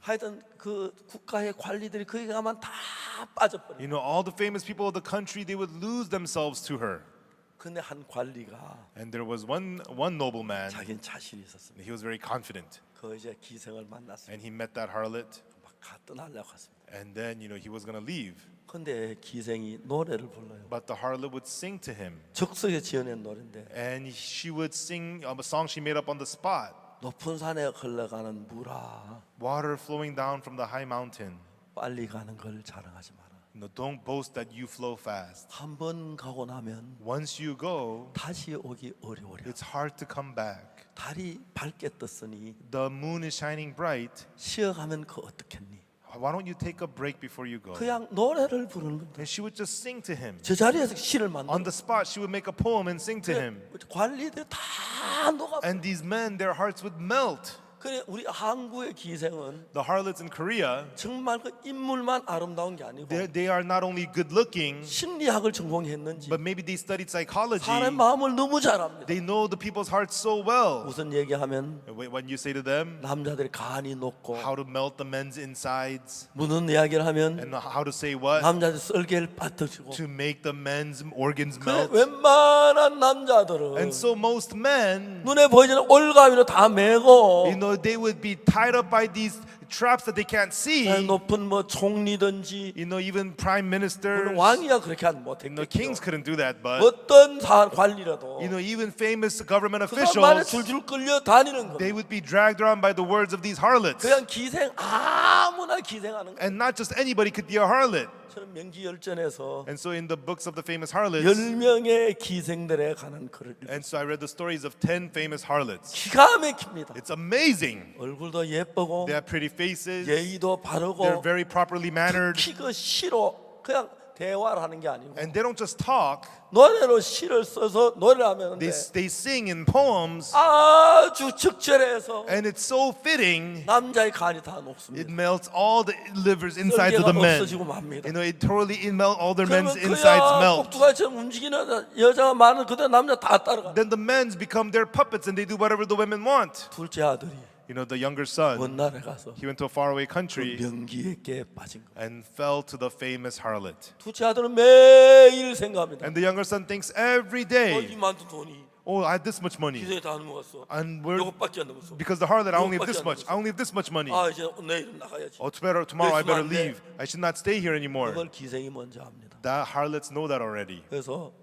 하여튼 그 국가의 관리들이 거기 가면 다 빠져버려요. you know, all the famous people of the country, they would lose themselves to her. 근데 한 관리가 And there was one nobleman, 자기는 자신이 있었습니다. he was very confident. 그 이제 기생을 만났어요. And he met that harlot. 막 떠나려고 했습니다. And then, you know, he was going to leave. 근데 기생이 노래를 불러요. But the harlot would sing to him. 적석에 지어낸 노래인데 And she would sing a song she made up on the spot. 높은 산에 흘러가는 물아 Water flowing down from the high mountain. 빨리 가는 걸 자랑하지 마라. You know, don't boast that you flow fast. 한 번 가고 나면 Once you go, 다시 오기 어려워요. it's hard to come back. 달이 밝게 떴으니 The moon is shining bright. 쉬어가면 그 어떻겠니? Why don't you take a break before you go? 그냥 노래를 부르는 겁니다. And she would just sing to him. 저 자리에서 시를 On 만들어. the spot, she would make a poem and sing to him. 관리들 다 녹아. And these men, their hearts would melt. 그래 우리 한국의 기생은 The harlots in Korea, 정말 그 인물만 아름다운 게 아니고 they are not only good looking, 심리학을 전공했는지 but maybe they studied psychology. 사람의 마음을 너무 잘 압니다. They know the people's hearts so well. 무슨 얘기하면 When you say to them 남자들이 간이 녹고 how to melt the men's insides 무슨 이야기를 하면 and how to say what 남자들 썰개를 빠뜨리고 to make the men's organs 그래 melt. 웬만한 남자들은 And so most men, 눈에 보이는 올가미로 다 매고 you know, they would be tied up by these traps that they can't see. 높은 뭐 총리든지 You know, even prime 물론 ministers, 왕이야 그렇게 하면 you know, 못했겠죠. kings couldn't do that, but 어떤 관리라도 you know, even famous government 그 사람만에 officials, 줄줄 끌려 다니는 거. they would be dragged around by the words of these harlots. 그냥 기생 아무나 기생하는 거. And not just anybody could be a harlot. 저는 명기열전에서 And so in the books of the famous harlots, 10명의 기생들에 관한 글을 읽고 and so I read the stories of 10 famous harlots. 기가 막힙니다. It's amazing. 얼굴도 예쁘고 They have pretty faces. 예의도 They're 바르고 very properly mannered. 특히 그 시로 그냥 대화를 하는 게 아니고 And they don't just talk, 노래로 시를 써서 노래를 하면 they sing in poems. 아주 적절해서 And it's so fitting, 남자의 간이 다 it 녹습니다. melts all the livers inside of 썰개가 the men. 없어지고 맙니다. You know, it totally melt all their 그러면 men's insides 그야 melt. 꼭두가처럼 움직이는 여자가 많은 그대 남자 다 따라가. Then the men's become their puppets and they do whatever the women want. 둘째 아들이 You know, the younger son, 먼 나라에 가서 he went to a faraway country 명기에게 빠진 거. and fell to the famous harlot. 둘째 아들은 매일 생각합니다. And the younger son thinks every day, 이만큼 돈이 oh, I had this much money. 기생이 다 넘어갔어. And we're, 이것밖에 안 넘었어. because the harlot, I only have this much. I only have this much money. 아 이제 내일 나가야지. Oh, tomorrow I better 있으면 안 돼. leave. I should not stay here anymore. 그걸 기생이 먼저 합니다. The harlots know that already. 그래서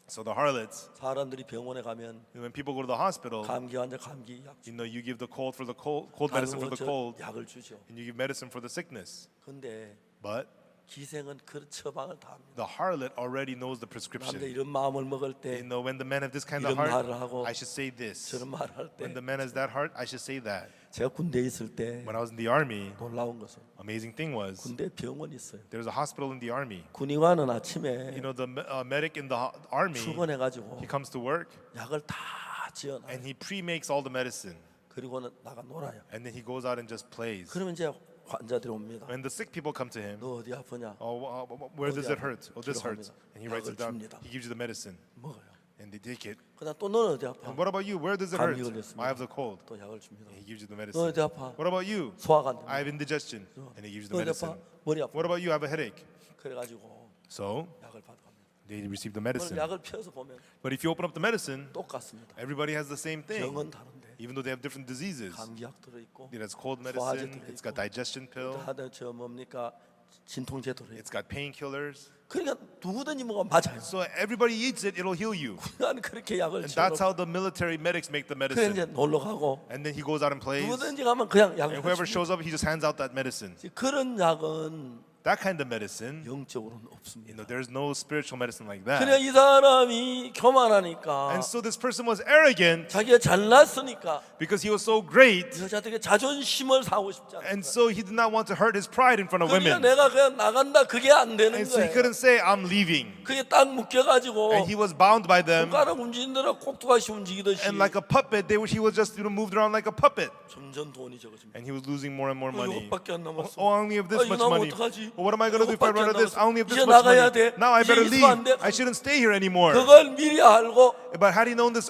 So the harlots, 사람들이 병원에 가면 when people go to the hospital, 감기 환자 감기 약, you know, you give the cold for the cold medicine for the cold, 약을 주죠. and you give medicine for the sickness. 근데 But 기생은 그 처방을 다 합니다. the harlot already knows the 남자 prescription. 이런 마음을 먹을 때 You know, when the man have this kind of 이런 heart, 말을 하고 I should say this. 저런 말을 할 때 When the man has that heart, I should say that. 제가 군대에 있을 때 When I was in the army, 놀라운 것은 amazing thing was 군대 병원이 있어요. there was a hospital in the army. 군의관은 아침에 You know, the medic in the army, 출근해가지고 he comes to work 약을 다 지어놔. and he pre-makes all the medicine, 그리고는 나가 놀아요. and then he goes out and just plays. 그러면 이제 환자들이 옵니다. When the sick people come to him, 너 어디 아프냐? oh, where does it hurt? Oh, this hurts. And he writes it down. 약을 줍니다. He gives you the medicine, 먹어요. and they take it. 그다음 또 너는 어디 아파? And what about you? Where does it hurt? 감기 걸렸습니다. I have the cold. 또 약을 줍니다. And he gives you the 너 medicine. 어디 아파? What about you? 소화가 안 I 됩니다. have indigestion, and he gives you 너 the 어디 아파? medicine. 머리 아파. What about you? I have a headache. 그래가지고 So 약을 받아갑니다. they receive the 그럼 medicine. 약을 펴서 보면 But if you open up the medicine, 똑같습니다. everybody has the same thing, 병은 다른데 even though they have different diseases. 감기약 들어있고 It has cold 소화제 medicine. It's 들어있고 got digestion pill. 하다 저 뭡니까 진통제 들어있고 It's got painkillers. 그러니까 누구든지 뭐가 맞아요. So everybody eats it, it'll heal you. 나는 그렇게 약을 And that's 쳐놓고 how the military medics make the 그래 medicine. 이제 놀러 가고 And then he goes out and plays. 누구든지 가면 그냥 약을 And whoever 줍니다. shows up, he just hands out that medicine. 그런 약은 That kind of medicine, 영적으로는 없습니다. there's no spiritual medicine like that. 그래 이 사람이 교만하니까 And so this person was arrogant 자기가 잘났으니까 because he was so great, 여자들에게 자존심을 사고 싶지 않아요. and so he did not want to hurt his pride in front of 그러니까 women. 내가 그냥 나간다 그게 안 되는 And so he 거예요. couldn't say, I'm leaving. 그게 딱 묶여가지고 And he was bound by them. 손가락 움직이는 대로 꼭두가시 움직이듯이 And like a puppet, he was just moved around like a puppet. 점점 돈이 적어집니다. And he was losing more and more money. 이것밖에 안 남았어. Oh, I only have this much 이거 나면 money. 어떡하지? Well, what am I going to do if I run out of this? I only have this 이제 much 나가야 money. 돼. Now I 이제 better 있으면 안 leave. 돼. I shouldn't stay here anymore. 그걸 미리 알고 But had he known this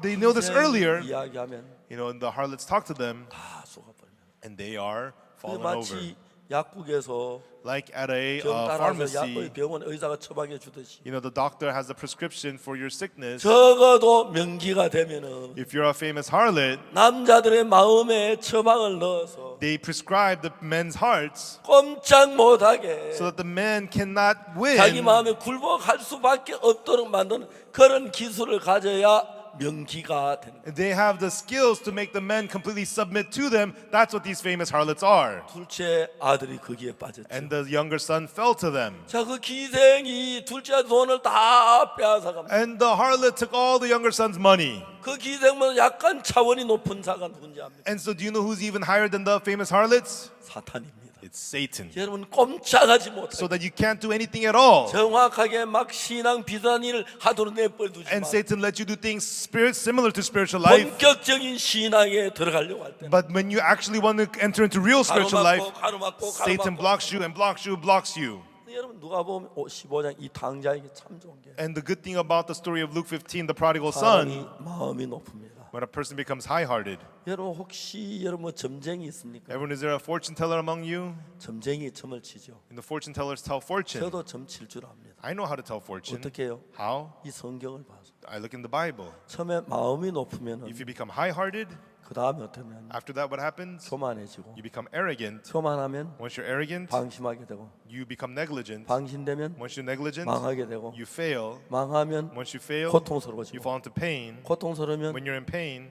they know this earlier, 이야기하면 and the harlots talk to them, 다 속아버리면. and they are 그게 fallen over. 마치 약국에서 Like at a 병 따라서 pharmacy, 병원 의사가 처방해 주듯이 the doctor has a prescription for your sickness. 적어도 명기가 되면은 If you're a famous harlot, 남자들의 마음에 처방을 넣어서 they prescribe the men's hearts 꼼짝 못하게 so that the men cannot 자기 win. 마음에 굴복할 수밖에 없도록 만드는 그런 기술을 가져야 명기가 되는 거예요. They have the skills to make the men completely submit to them. That's what these famous harlots are. 둘째 아들이 거기에 빠졌죠. And the younger son fell to them. 자, 그 기생이 둘째 돈을 다 빼앗아갑니다. And the harlot took all the younger son's money. 그 기생은 약간 차원이 높은 자가 누군지 압니까? And so do you know who's even higher than the famous harlots? 사탄입니다. It's Satan. 여러분 꼼짝하지 So 못하게 that you can't do anything at all. 정확하게 막 신앙 비슷한 일을 하도록 내버려두지 And 마. Satan let you do things similar to spiritual life. 본격적인 신앙에 들어가려고 할 때 But when you actually want to enter into real spiritual life, 가로막고 Satan blocks you and blocks you and blocks you. 여러분 누가 보면 15장 이 당자에게 참 좋은 게 And the good thing about the story of Luke 15, the prodigal son, 사람이 마음이 높습니다. when a person becomes high-hearted. 여러분 혹시 여러분 뭐 점쟁이 있습니까? Everyone, is there a fortune teller among you? 점쟁이 점을 치죠. And the fortune tellers tell fortune. 저도 점 칠 줄 압니다. I know how to tell fortune. 어떻게 해요? How? 이 성경을 봐서 I look in the Bible. 처음에 마음이 높으면 If you become high-hearted, 그 다음에 어떠면 after that what happens? 교만해지고 You become arrogant. 교만하면 Once you're arrogant, 방심하게 되고 you become negligent. 방심되면 Once you're negligent, 망하게 되고 you fail. 망하면 Once you fail, you 고통스러워지고 fall into pain. 고통스러우면 When you're in pain,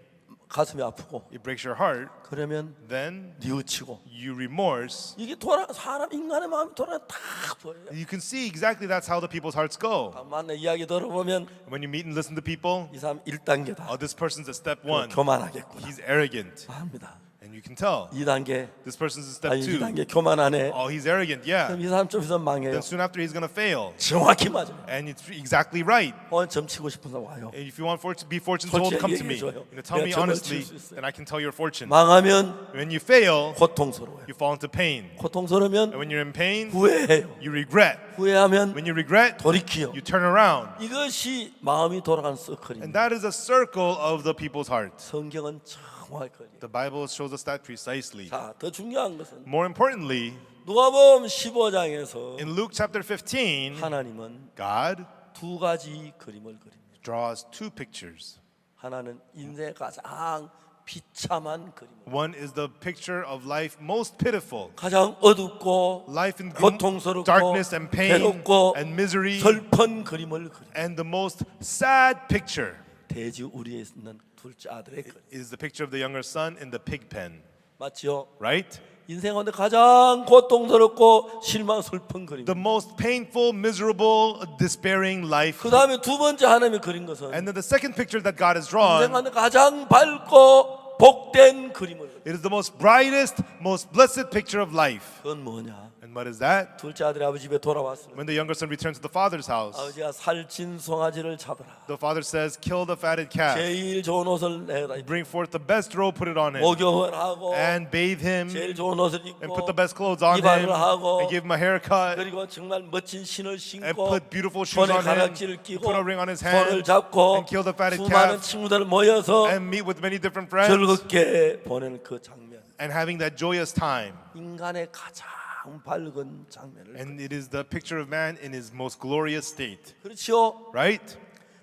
가슴이 아프고 it breaks your heart. 그러면 Then 뉘우치고 you remorse. 이게 사람 인간의 마음이 돌아 다 보여요. You can see exactly that's how the people's hearts go. 만나 이야기 들어보면 When you meet and listen to people, 이 사람 1단계다. oh, this person's at step 1. 교만하겠구나. He's arrogant. 압니다. And you can tell. 2단계 This person's at step 아니 2. 2단계 교만하네. Oh, he's arrogant. Yeah. 그럼 이 사람 좀 있으면 망해요. Then soon after, he's going to fail. 정확히 맞아요. And it's exactly right. 오늘 점 치고 싶은 사람 와요. And if you want to be fortune told, come to me. 얘기해줘요. Tell me 내가 점을 honestly, 칠 수 있어요. and I can tell your fortune. 망하면 When you fail, 고통스러워요. you fall into pain. 고통스러우면 And when you're in pain, 후회해요. you regret. 후회하면 When you regret, 돌이키요. you turn around. 이것이 마음이 돌아가는 And 서클입니다. that is a circle of the people's hearts. 성경은 정확하게. The Bible shows us that precisely. 자, 더 중요한 것은 More importantly, 누가복음 15장에서 in Luke chapter 15, 하나님은 God 두 가지 그림을 그립니다. draws two pictures. 하나는 인생의 가장 비참한 그림. One is the picture of life most pitiful. 가장 어둡고 Life in 고통스럽고 darkness and pain 괴롭고 and misery. 슬픈 그림을 그립니다. And the most sad picture 돼지 우리에 있는 둘째 아들의 그림. is the picture of the younger son in the pig pen, 맞지요? right? 인생 가운데 가장 고통스럽고 실망 슬픈 그림. The most painful, miserable, despairing life. 그 다음에 두 번째 하나님이 그린 것은 And then the second picture that God has 인생 drawn, 가운데 가장 밝고 복된 그림을. it is the most brightest, most blessed picture of life. 그건 뭐냐? And what is that? 둘째 아들이 아버지 집에 돌아왔을 때 When the younger son returns to the father's house, 아버지가 살찐 송아지를 잡으라. the father says, kill the fatted calf, 제일 좋은 옷을 내라. bring forth the best robe, put it on him, 목욕을 하고 and bathe him, 제일 좋은 옷을 and 입고 put the best clothes on him, 이발을 하고 and give him a haircut, 그리고 정말 멋진 신을 and 신고 put beautiful shoes 손에 on him, 가락지를 끼고 put a ring on his 손을 hand, 잡고 and kill the fatted 수많은 calf, 친구들 모여서 and meet with many different friends, 즐겁게 보내는 그 장면. and having that joyous time. 인간의 가장 밝은 장면을. And it is the picture of man in his most glorious state, 그렇죠? right?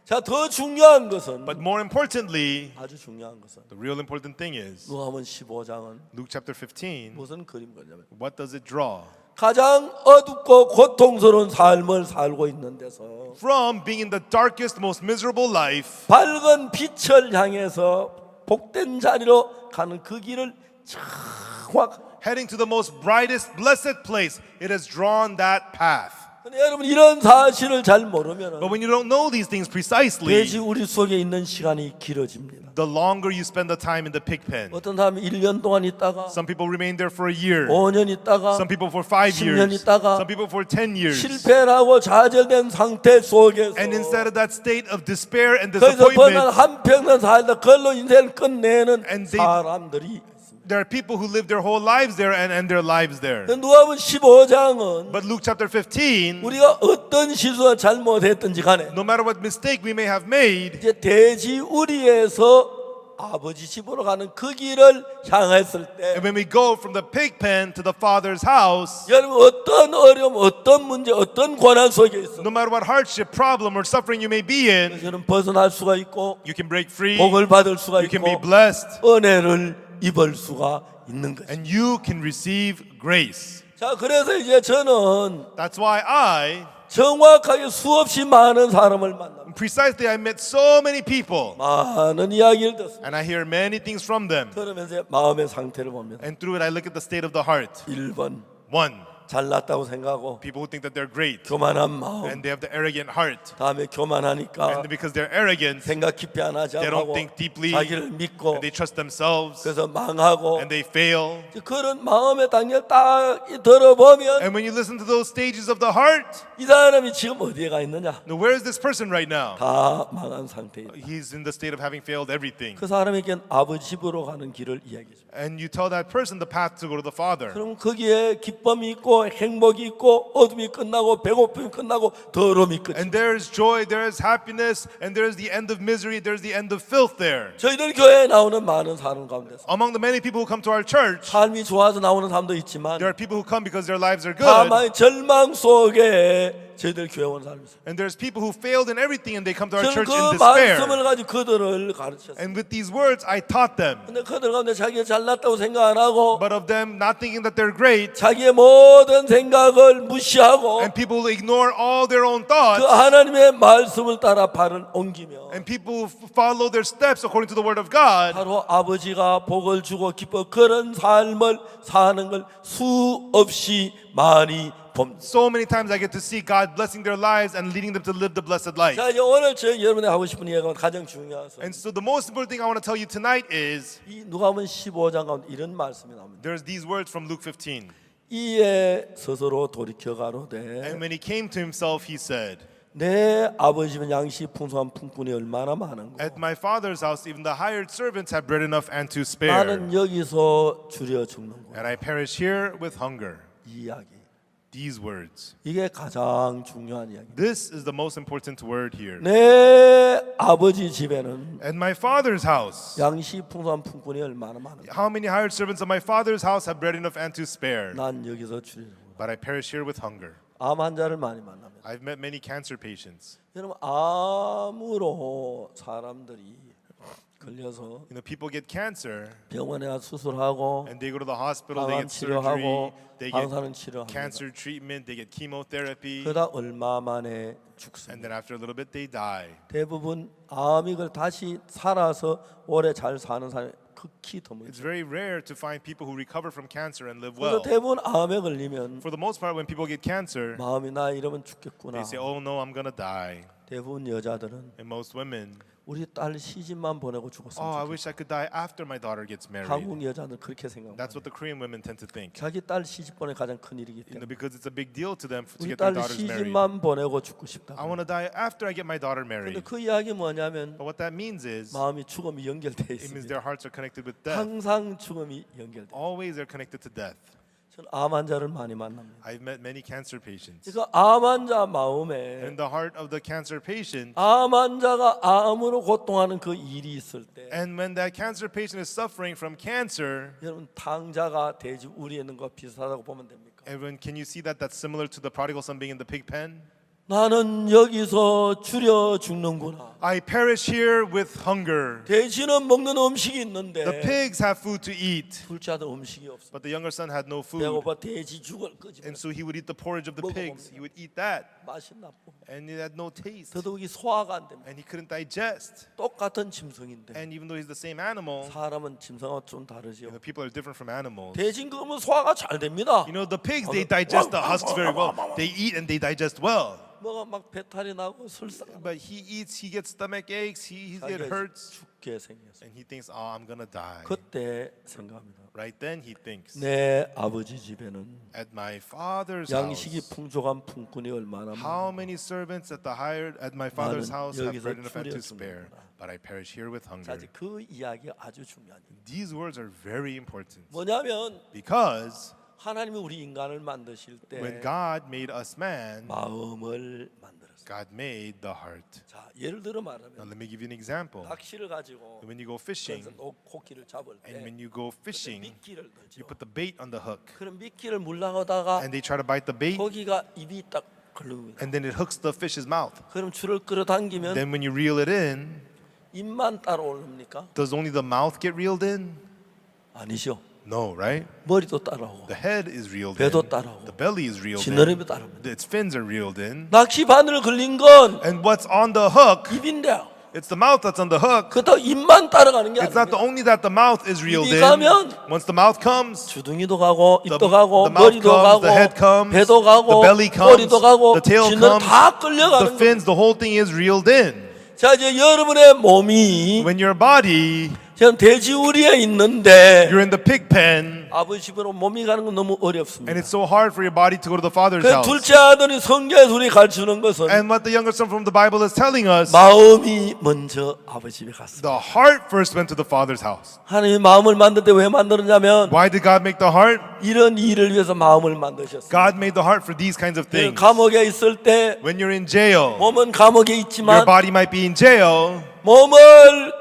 자, 더 중요한 것은 But more importantly, 아주 중요한 것은 the real important thing is 누가복음 15장은 Luke chapter 15. 무슨 그림 그리냐면 What does it draw? 가장 어둡고 고통스러운 삶을 살고 있는 데서 From being in the darkest, most miserable life 밝은 빛을 향해서 복된 자리로 가는 그 길을 정확. heading to the most brightest, blessed place. It has drawn that path. 근데 여러분 이런 사실을 잘 모르면 But when you don't know these things precisely, 돼지 우리 속에 있는 시간이 길어집니다. the longer you spend the time in the pig pen. 어떤 사람이 1년 동안 있다가 Some people remain there for a year. 5년 있다가 Some people for 5 10년 years. 있다가 Some people for 10 years. 실패를 하고 좌절된 상태 속에서 And instead of that state of despair and 거기서 disappointment, 번한 한평생 살다 그걸로 인생을 끝내는 And they- 사람들이 있습니다. there are people who live their whole lives there and end their lives there. 누가복음 15장은 But Luke chapter 15, 우리가 어떤 실수와 잘못했든지 간에 no matter what mistake we may have made, 이제 돼지 우리에서 아버지 집으로 가는 그 길을 향했을 때 and when we go from the pig pen to the Father's house, 여러분 어떤 어려움, 어떤 문제, 어떤 고난 속에 있어 no matter what hardship, problem, or suffering you may be in, 여러분 벗어날 수가 있고 you can break free, 복을 받을 수가 you can be 있고 blessed, 은혜를 입을 수가 있는 거죠. and you can receive grace. 자, 그래서 이제 저는 That's why I, 정확하게 수없이 많은 사람을 만납니다. precisely, I met so many people, 많은 이야기를 듣습니다. and I hear many things from them. 그러면서 마음의 상태를 봅니다. And through it, I look at the state of the heart. 1번 One, 잘났다고 생각하고 people who think that they're great, 교만한 마음. and they have the arrogant heart. 다음에 교만하니까 And because they're arrogant, 생각 깊이 안 하지 they don't 않고 think deeply, 자기를 믿고 and they trust themselves, 그래서 망하고 and they fail. 그런 마음의 단계를 딱 들어보면 And when you listen to those stages of the heart, 이 사람이 지금 어디에 가 있느냐? now where is this person right now? 다 망한 상태예요. He's in the state of having failed everything. 그 사람에겐 아버지 집으로 가는 길을 이야기해 줍니다. And you tell that person the path to go to the Father. 그럼 거기에 기쁨이 있고 행복이 있고 어둠이 끝나고 배고픔이 끝나고 더러움이 끝이. And there's joy, there's happiness, and there's the end of misery, there's the end of filth there. 저희들 교회에 나오는 많은 사람 가운데서 Among the many people who come to our church, 삶이 좋아서 나오는 사람도 있지만 there are people who come because their lives are 다만 good. 절망 속에 저희들 교회 온 사람이 있어요. And there's people who failed in everything and they come to our 저는 church in 그 despair. 말씀을 가지고 그들을 가르쳤어요. And with these words, I taught them. 근데 그들 가운데 자기가 잘났다고 생각 안 하고 But of them not thinking that they're great, 자기의 모든 생각을 무시하고 and people who ignore all their own 그 thoughts, 하나님의 말씀을 따라 발을 옮기며 and people who follow their steps according to the word of God, 바로 아버지가 복을 주고 기뻐 그런 삶을 사는 걸 수없이 많이 봅니다. so many times I get to see God blessing their lives and leading them to live the blessed life. 자, 이제 오늘 저 여러분이 하고 싶은 이야기가 가장 중요해서 And so the most important thing I want to tell you tonight is 이 누가복음 15장 가운데 이런 말씀이 나옵니다. there's these words from Luke 15. 이에 스스로 돌이켜 가로되 And when he came to himself, he said, 내 아버지 집은 양식 풍성한 품꾼이 얼마나 많은고 at my father's house, even the hired servants have bread enough and to spare, 나는 여기서 줄여 죽는고 and I perish here with hunger. 이 이야기 These words. 이게 가장 중요한 이야기. This is the most important word here. 내 아버지 집에는 At my father's house, 양식 풍성한 품꾼이 얼마나 많은고 how many hired servants of my father's house have bread enough and to spare? 난 여기서 줄여 죽는고 But I perish here with hunger. 암 환자를 많이 만납니다. I've met many cancer patients. 여러분 암으로 사람들이 걸려서 You know, people get cancer 병원에 가서 수술하고 and they go to the hospital, they 항암 get surgery, 치료하고 they get 방사능 치료합니다. cancer treatment, they get chemotherapy, 그러다 얼마 만에 죽습니다. and then after a little bit they die. 대부분 암이 걸 다시 살아서 오래 잘 사는 사람이 극히 드물죠. It's very rare to find people who recover from cancer and live 그래서 well. 대부분 암에 걸리면 For the most part, when people get cancer, 마음이 나 이러면 죽겠구나. they say, "Oh no, I'm gonna die." 대부분 여자들은 And most women, 우리 딸 시집만 보내고 "Oh, 죽었으면 I 좋겠다. wish I could die after my daughter gets married." 한국 여자는 그렇게 생각합니다. That's what the Korean women tend to think. 자기 딸 시집 보내 가장 큰 일이기 You know, 때문에 because it's a big deal to them to 우리 get their 딸 daughters married. 시집만 보내고 죽고 싶다. I want to die after I get my daughter 근데 married. 그 이야기 뭐냐면 But what that means is, 마음이 죽음이 연결돼 it means 있습니다. their hearts are connected with death. 항상 죽음이 연결돼. Always they're connected to death. 저는 암 환자를 많이 만납니다. I've met many cancer patients. 그러니까 암 환자 마음에 In the heart of the cancer patient, 암 환자가 암으로 고통하는 그 일이 있을 때 and when that cancer patient is suffering from cancer, 여러분 탕자가 돼지 우리에 있는 거 비슷하다고 보면 됩니까? everyone, can you see that that's similar to the prodigal son being in the pig pen? 나는 여기서 줄여 죽는구나. I perish here with hunger. 돼지는 먹는 음식이 있는데 The pigs have food to eat, 둘째 아들 음식이 없어. but the younger son had no food. 배고파 돼지 죽을 끄집어. And so he would eat the porridge of the 먹어 pigs. 먹는 He would eat that, 맛이 나쁘고 and it had no taste. 더더욱이 소화가 안 됩니다. And he couldn't digest. 똑같은 짐승인데 And even though he's the same animal, 사람은 짐승과 좀 다르지요. the people are different from animals. 돼지는 그러면 소화가 잘 됩니다. You know, the pigs, they digest the husks very well. They eat and they digest well. 뭐가 막 배탈이 나고 설사 But he eats, he gets stomach aches, he it hurts. 죽게 생겼어. And he thinks, oh, I'm gonna die. 그때 생각합니다. Right then he thinks, 내 아버지 집에는 at my father's 양식이 house, 풍족한 품꾼이 얼마나 how 많아. many servants at my father's 나는 house have 여기서 bread enough and to 줄여 spare, 죽는구나. but I perish here with 자, hunger. 이제 그 이야기가 아주 중요한 얘기. These words are very important 뭐냐면 because 하나님이 우리 인간을 만드실 때 when God made us man, 마음을 만들었어요. God made the heart. 자, 예를 들어 Now 말하면 let me give you an example. 낚시를 가지고 When you go fishing, 그래서 고기를 잡을 and 때 when you go fishing, 미끼를 you 넣죠. put the bait on the hook, 그럼 미끼를 물랑하다가 and they try to bite the bait, 고기가 입이 딱 걸립니다. and then it hooks the fish's mouth. 그럼 줄을 끌어당기면 Then when you reel it in, 입만 따라 오릅니까? does only the mouth get reeled in? 아니죠. No, right? 머리도 따라오고 The head is reeled in. 배도 따라오고 The belly is reeled in. 지느러미 따라옵니다. Its fins are reeled in. 낚시 바늘 걸린 건 And what's on the hook, 입인데 it's the mouth that's on the hook. 그렇다고 입만 따라가는 게 It's not 아닙니다. only that the mouth is reeled 입이 in. 가면 Once the mouth comes, 주둥이도 가고 the 입도 가고 mouth 머리도 comes, 가고 the head comes, 배도 the 가고 belly comes, 꼬리도 가고 the tail 지는 comes, 다 the 끌려가는 거예요. fins, the whole thing is reeled in. 자, 이제 여러분의 몸이 When your body, 지금 돼지우리에 있는데 you're in the pig pen, 아버지 집으로 몸이 가는 건 너무 and 어렵습니다. it's so hard for your body to go to the Father's 그 house. 둘째 아들이 성경에서 우리 가르치는 것은 And what the younger son from the Bible is telling us, 마음이 먼저 아버지 집에 갔습니다. the heart first went to the Father's house. 하나님이 마음을 만들 때 왜 만들었냐면 Why did God make the heart? 이런 일을 위해서 마음을 만드셨어요. God made the heart for these kinds of things. 감옥에 있을 때 When you're in jail, 몸은 감옥에 your 있지만 body might be in jail, 몸을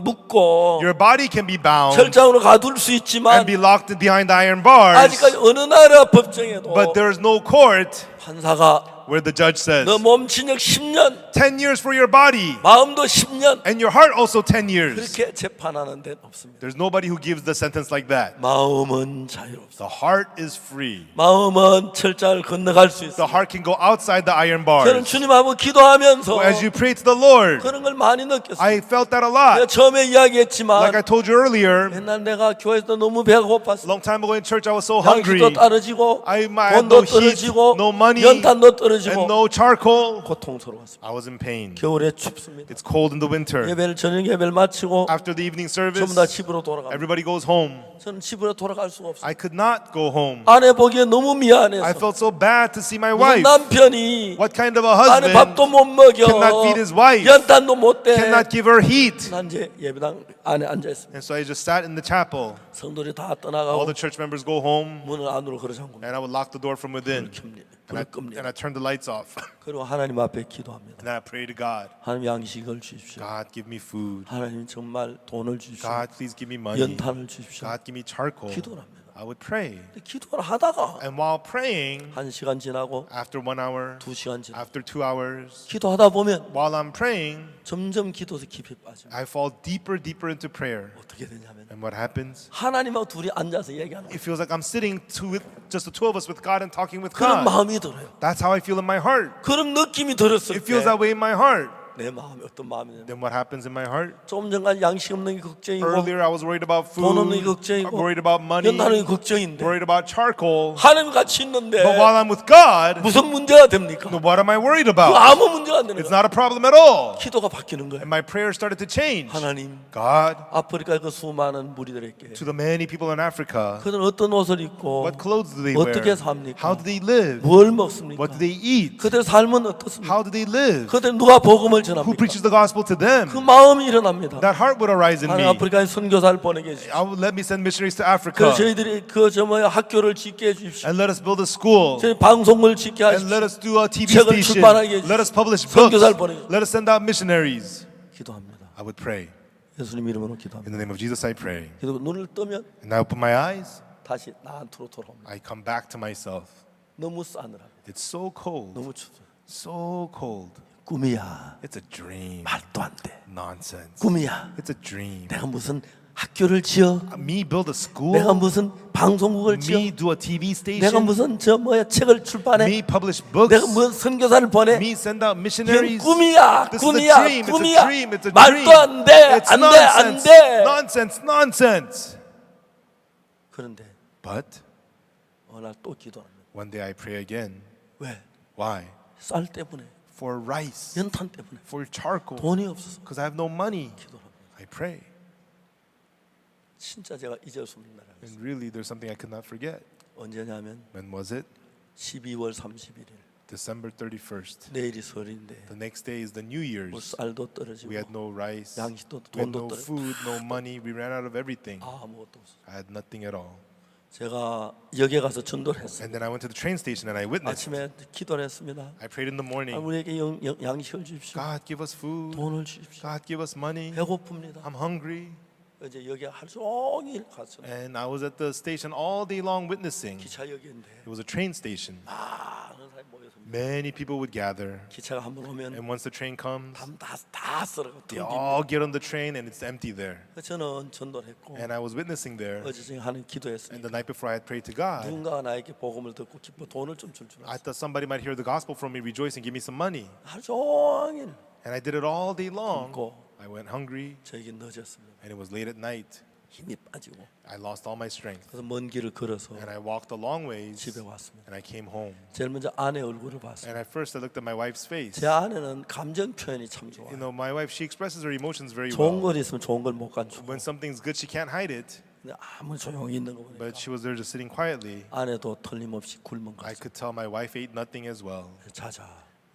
묶고 your body can be bound 철장으로 가둘 수 있지만 and be locked behind the iron bars, 아직까지 어느 나라 법정에도 but there is no court 판사가 where the judge says, 너 몸 징역 10년 10 years for your body, 마음도 10년 and your heart also 10 years. 그렇게 재판하는 데는 없습니다. There's nobody who gives the sentence like that. 마음은 자유롭습니다. The heart is free. 마음은 철장을 건너갈 수 The 있습니다. heart can go outside the iron 저는 bars. 주님 앞에 기도하면서 As you pray to the Lord, 그런 걸 많이 느꼈어요. I felt that a 내가 lot. 처음에 이야기했지만 Like I told you earlier, 옛날 내가 교회에서 너무 배가 고팠어. long time ago in church I was so hungry. 양식도 떨어지고 I had 돈도 no heat, 떨어지고 no money, 연탄도 떨어지고 and no charcoal. 고통스러웠습니다. I was in pain. 겨울에 춥습니다. It's cold in the winter. 예배를 저녁 예배를 마치고 After the evening 전부 service, 다 집으로 돌아갑니다. everybody goes home. 저는 집으로 돌아갈 수가 없어요. I could not go home. 아내 보기에 너무 I 미안해서 felt so bad to see my 무슨 wife. 남편이 What kind of a 아내 밥도 husband 못 먹여 cannot feed his wife, 연탄도 못 대. cannot give her heat? 난 이제 예배당 안에 앉아 있습니다. And so I just sat in the chapel. 성도들이 다 All 떠나가고 the church members go home, 문을 안으로 걸어 잠굽니다. and I would lock the door from within. 불을 끕니다. And I turn the lights off. 그리고 하나님 앞에 기도합니다. And I pray to God, 하나님 양식을 주십시오. God, give me food. 하나님 정말 돈을 주십시오. God, please give me money. 연탄을 주십시오. God, give me charcoal. 기도를 합니다. I would pray. 근데 기도를 하다가 And while praying, 1시간 지나고 after 1 hour, 2시간 지나고 after 2 hours, 기도하다 보면 while I'm praying, 점점 기도에서 깊이 빠져요. I fall deeper, deeper into prayer. 어떻게 되냐면 And what happens? 하나님하고 둘이 앉아서 얘기하는 거예요. It feels like I'm sitting with just the two of us with God and talking with 그런 God. 마음이 들어요. That's how I feel in my heart. 그런 느낌이 들었을 It 때 feels that way in my heart. 내 마음이 어떤 마음이냐면 Then what happens in my heart? 조금 전까지 양식 없는 게 걱정이고 Earlier I was worried about food, 돈 없는 게 걱정이고 worried about money, 연탄은 게 걱정인데 worried about charcoal. 하나님 같이 있는데 But while I'm with God, 무슨 문제가 됩니까? what am I worried 그 about? 아무 문제가 안 되는 It's 거예요. not a problem at all. 기도가 바뀌는 거예요. And my prayer started to change. 하나님 God, 아프리카 그 수많은 무리들에게 to the many people in Africa, 그들은 어떤 옷을 입고 what clothes do they 어떻게 wear? 삽니까? How do they live? 뭘 먹습니까? What do they eat? 그들의 삶은 어떻습니까? How do they live? 그들 누가 복음을 Who 전합니까? preaches the gospel to them? 그 마음이 일어납니다. That heart would arise in me. 하나님 아프리카에 선교사를 보내게 해주십시오. I would let me send missionaries to Africa 그래서 저희들이 학교를 짓게 해주십시오. and let us build a school 저희 방송을 짓게 and 하십시오. let us do a TV 책을 station. 출판하게 해주십시오. Let us publish books. 선교사를 보내주십시오. Let us send out missionaries. 기도합니다. I would pray. 예수님 이름으로 기도합니다. In the name of Jesus, I pray. 그리고 눈을 뜨면 And I open my eyes. 다시 나한테로 돌아옵니다. I come back to myself. 너무 싸늘합니다. It's so cold, 너무 춥죠. So cold. 꿈이야. It's a dream. 말도 안 돼. Nonsense. 꿈이야. It's a dream. 내가 무슨 학교를 지어? Me build a school. 내가 무슨 방송국을 지어? Me do a TV 내가 station. 무슨 책을 출판해? Me publish books. 내가 무슨 선교사를 보내? Me send out 이건 missionaries. 꿈이야, This is a 꿈이야, dream. It's a 꿈이야. dream. It's a 말도 dream. 안 돼, It's 안 돼, 안 nonsense. 돼. Nonsense. Nonsense. 그런데 But 어느 날 또 기도합니다. one day I pray again. 왜? Why? 쌀 때문에, For rice. 연탄 때문에, For charcoal. 돈이 없어서 Because I have no money. 기도합니다. I pray. 진짜 제가 잊을 수 없는 날이에요. And really, there's something I could not forget. 언제냐면 When was it? 12월 31일. December 31st. 내일이 설인데 The next day is the New 뭐 Year's. 쌀도 떨어지고 We had no rice. 양식도 We had 돈도 no 떨어지고 food, no money. We ran out of everything. 아무것도 없어. I had nothing at all. 제가 역에 가서 전도를 했어요. And then I went to the train station and I witnessed. 아침에 기도를 했습니다. I prayed in the morning. 우리에게 양식을 주십시오. God, give us food. 돈을 주십시오. God, give us money. 배고픕니다. I'm hungry. 이제 여기 하루 종일 갔어요. And I was at the station all day long witnessing. 기차역인데 It was a train station. 많은 사람이 모여서 Many people would gather. 기차가 한 번 오면 And once the train comes, 밤다 썰어가 they 텅 all get on the train and it's empty there. 빈. 저는 전도를 했고 And I was witnessing there. 어제 중에 하는 And 기도했으니까 the night before I had prayed to God. 누군가가 나에게 복음을 듣고 기뻐 돈을 좀 줄 줄 I 알았어. thought somebody might hear the gospel from me, rejoice and give me some money. 하루 종일 And I did it all day long. 굶고 I went hungry 저에게 늦었습니다. and it was late at night. 힘이 빠지고 I lost all my strength. 그래서 먼 길을 걸어서 And I walked a long ways 집에 왔습니다. and I came home. 제일 먼저 아내 얼굴을 봤어요. And at first I looked at my wife's face. 제 아내는 감정 표현이 참 좋아요. You know, my wife, she expresses her emotions very 좋은 well. 걸 있으면 좋은 걸 못 간주고 When something's good, she can't hide it. 근데 아무리 조용히 있는 거 보니까 But she was there just sitting quietly. 아내도 틀림없이 굶은 I 거죠. could tell my wife ate nothing as well. 자자.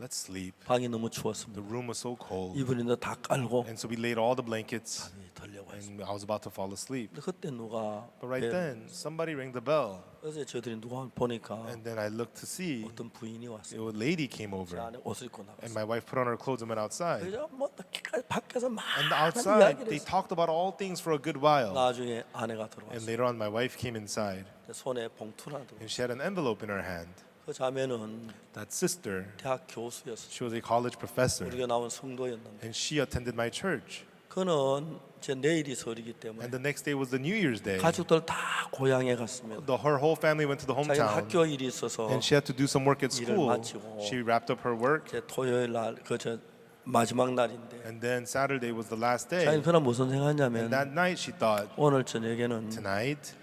Let's sleep. 방이 너무 The 추웠습니다. room was so cold. 이불인데 다 깔고 And so we laid all the blankets 잠이 들려고 했습니다. and I was about to fall asleep. 근데 그때 누가 But right then, somebody rang the bell. 어제 저들이 누가 보니까 And then I looked to see, 어떤 부인이 왔어요. a lady came 제 over. 안에 옷을 입고 And 나갔어요. my wife put on her clothes and went outside. 그래서 뭐 늦게까지 밖에서 And 많은 outside, 이야기를 they 했어요. talked about all things for a good while. 나중에 아내가 And 들어왔어요. later on, my wife came inside 손에 봉투를 하나 들고 and she had an envelope in her hand. 그 자매는 That sister, 대학 교수였어요. she was a college professor 우리가 나온 성도였는데 and she attended my church. 그는 제 내일이 설이기 때문에 And the next day was the New Year's Day. 가족들 다 고향에 갔습니다. Her whole family went to the 자기는 hometown 학교 일이 있어서 and she had to do some work at 일을 school. 마치고 She wrapped up her work 제 토요일 날 그 저 마지막 날인데 and then Saturday was the last day. 자기는 그날 무슨 And 생각하냐면 that night she thought, 오늘 저녁에는 tonight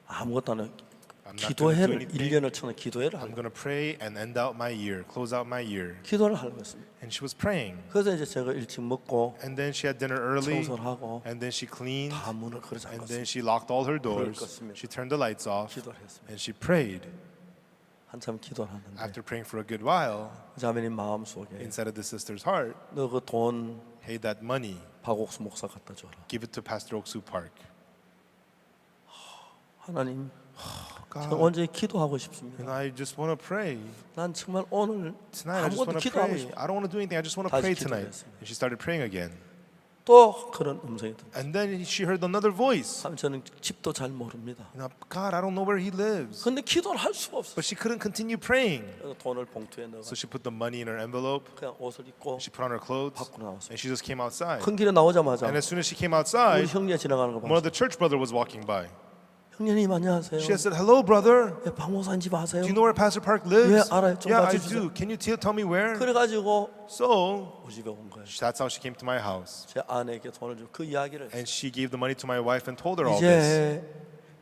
아무것도 안 해. I'm not going to do 기도회를 anything. 1년을 쳐는 기도회를 I'm 하고 going to pray and end out my year, close out my year. 기도를 하려고 했습니다. And she was praying. 그래서 이제 제가 일찍 먹고 And then she had dinner early. 청소를 하고 And then she cleaned. 다 문을 걸어 And then 잠갔습니다. she locked all her doors. 껐습니다. She turned the lights off. 기도를 했습니다. And she prayed. 한참 기도를 하는데 After praying for a good while, 자매님 마음속에 inside of the sister's heart, 너 그 돈 hey, that money, 박옥수 목사 갖다 줘라. give it to Pastor Oksu Park. 하나님 저 God, 언제 기도하고 싶습니다. and I just want to pray. 난 정말 오늘 Tonight, I just 아무것도 want to 기도하고 pray. 싶어. I don't want to do anything. I just want to 다시 pray tonight. 기도했습니다. And she started praying again. 또 그런 음성이 들어요. And then she heard another voice. 저는 집도 잘 모릅니다. You know, God, I don't know where he lives. 근데 기도를 할 수가 없어요. But she couldn't continue praying. 그래서 돈을 봉투에 넣어 So she put the money in her envelope. 그냥 옷을 입고 She put on her clothes. 밖으로 나왔어요. And she just came outside. 큰 길에 나오자마자 And as soon as she came 우리 outside, 형제 지나가는 거 one of 봤어요. the church brother was walking by. 형님 안녕하세요. She had said, hello, brother. 예, 박 목사님 집 아세요? Do you know where Pastor Park lives? 예, 알아요. 좀 Yeah, I 가르쳐주세요. do. Can you tell me where? 그래가지고 So 우리 집에 온 거예요. that's how she came to my house. 제 아내에게 돈을 주고 그 이야기를 And she gave the money to my wife and told her all this. 이제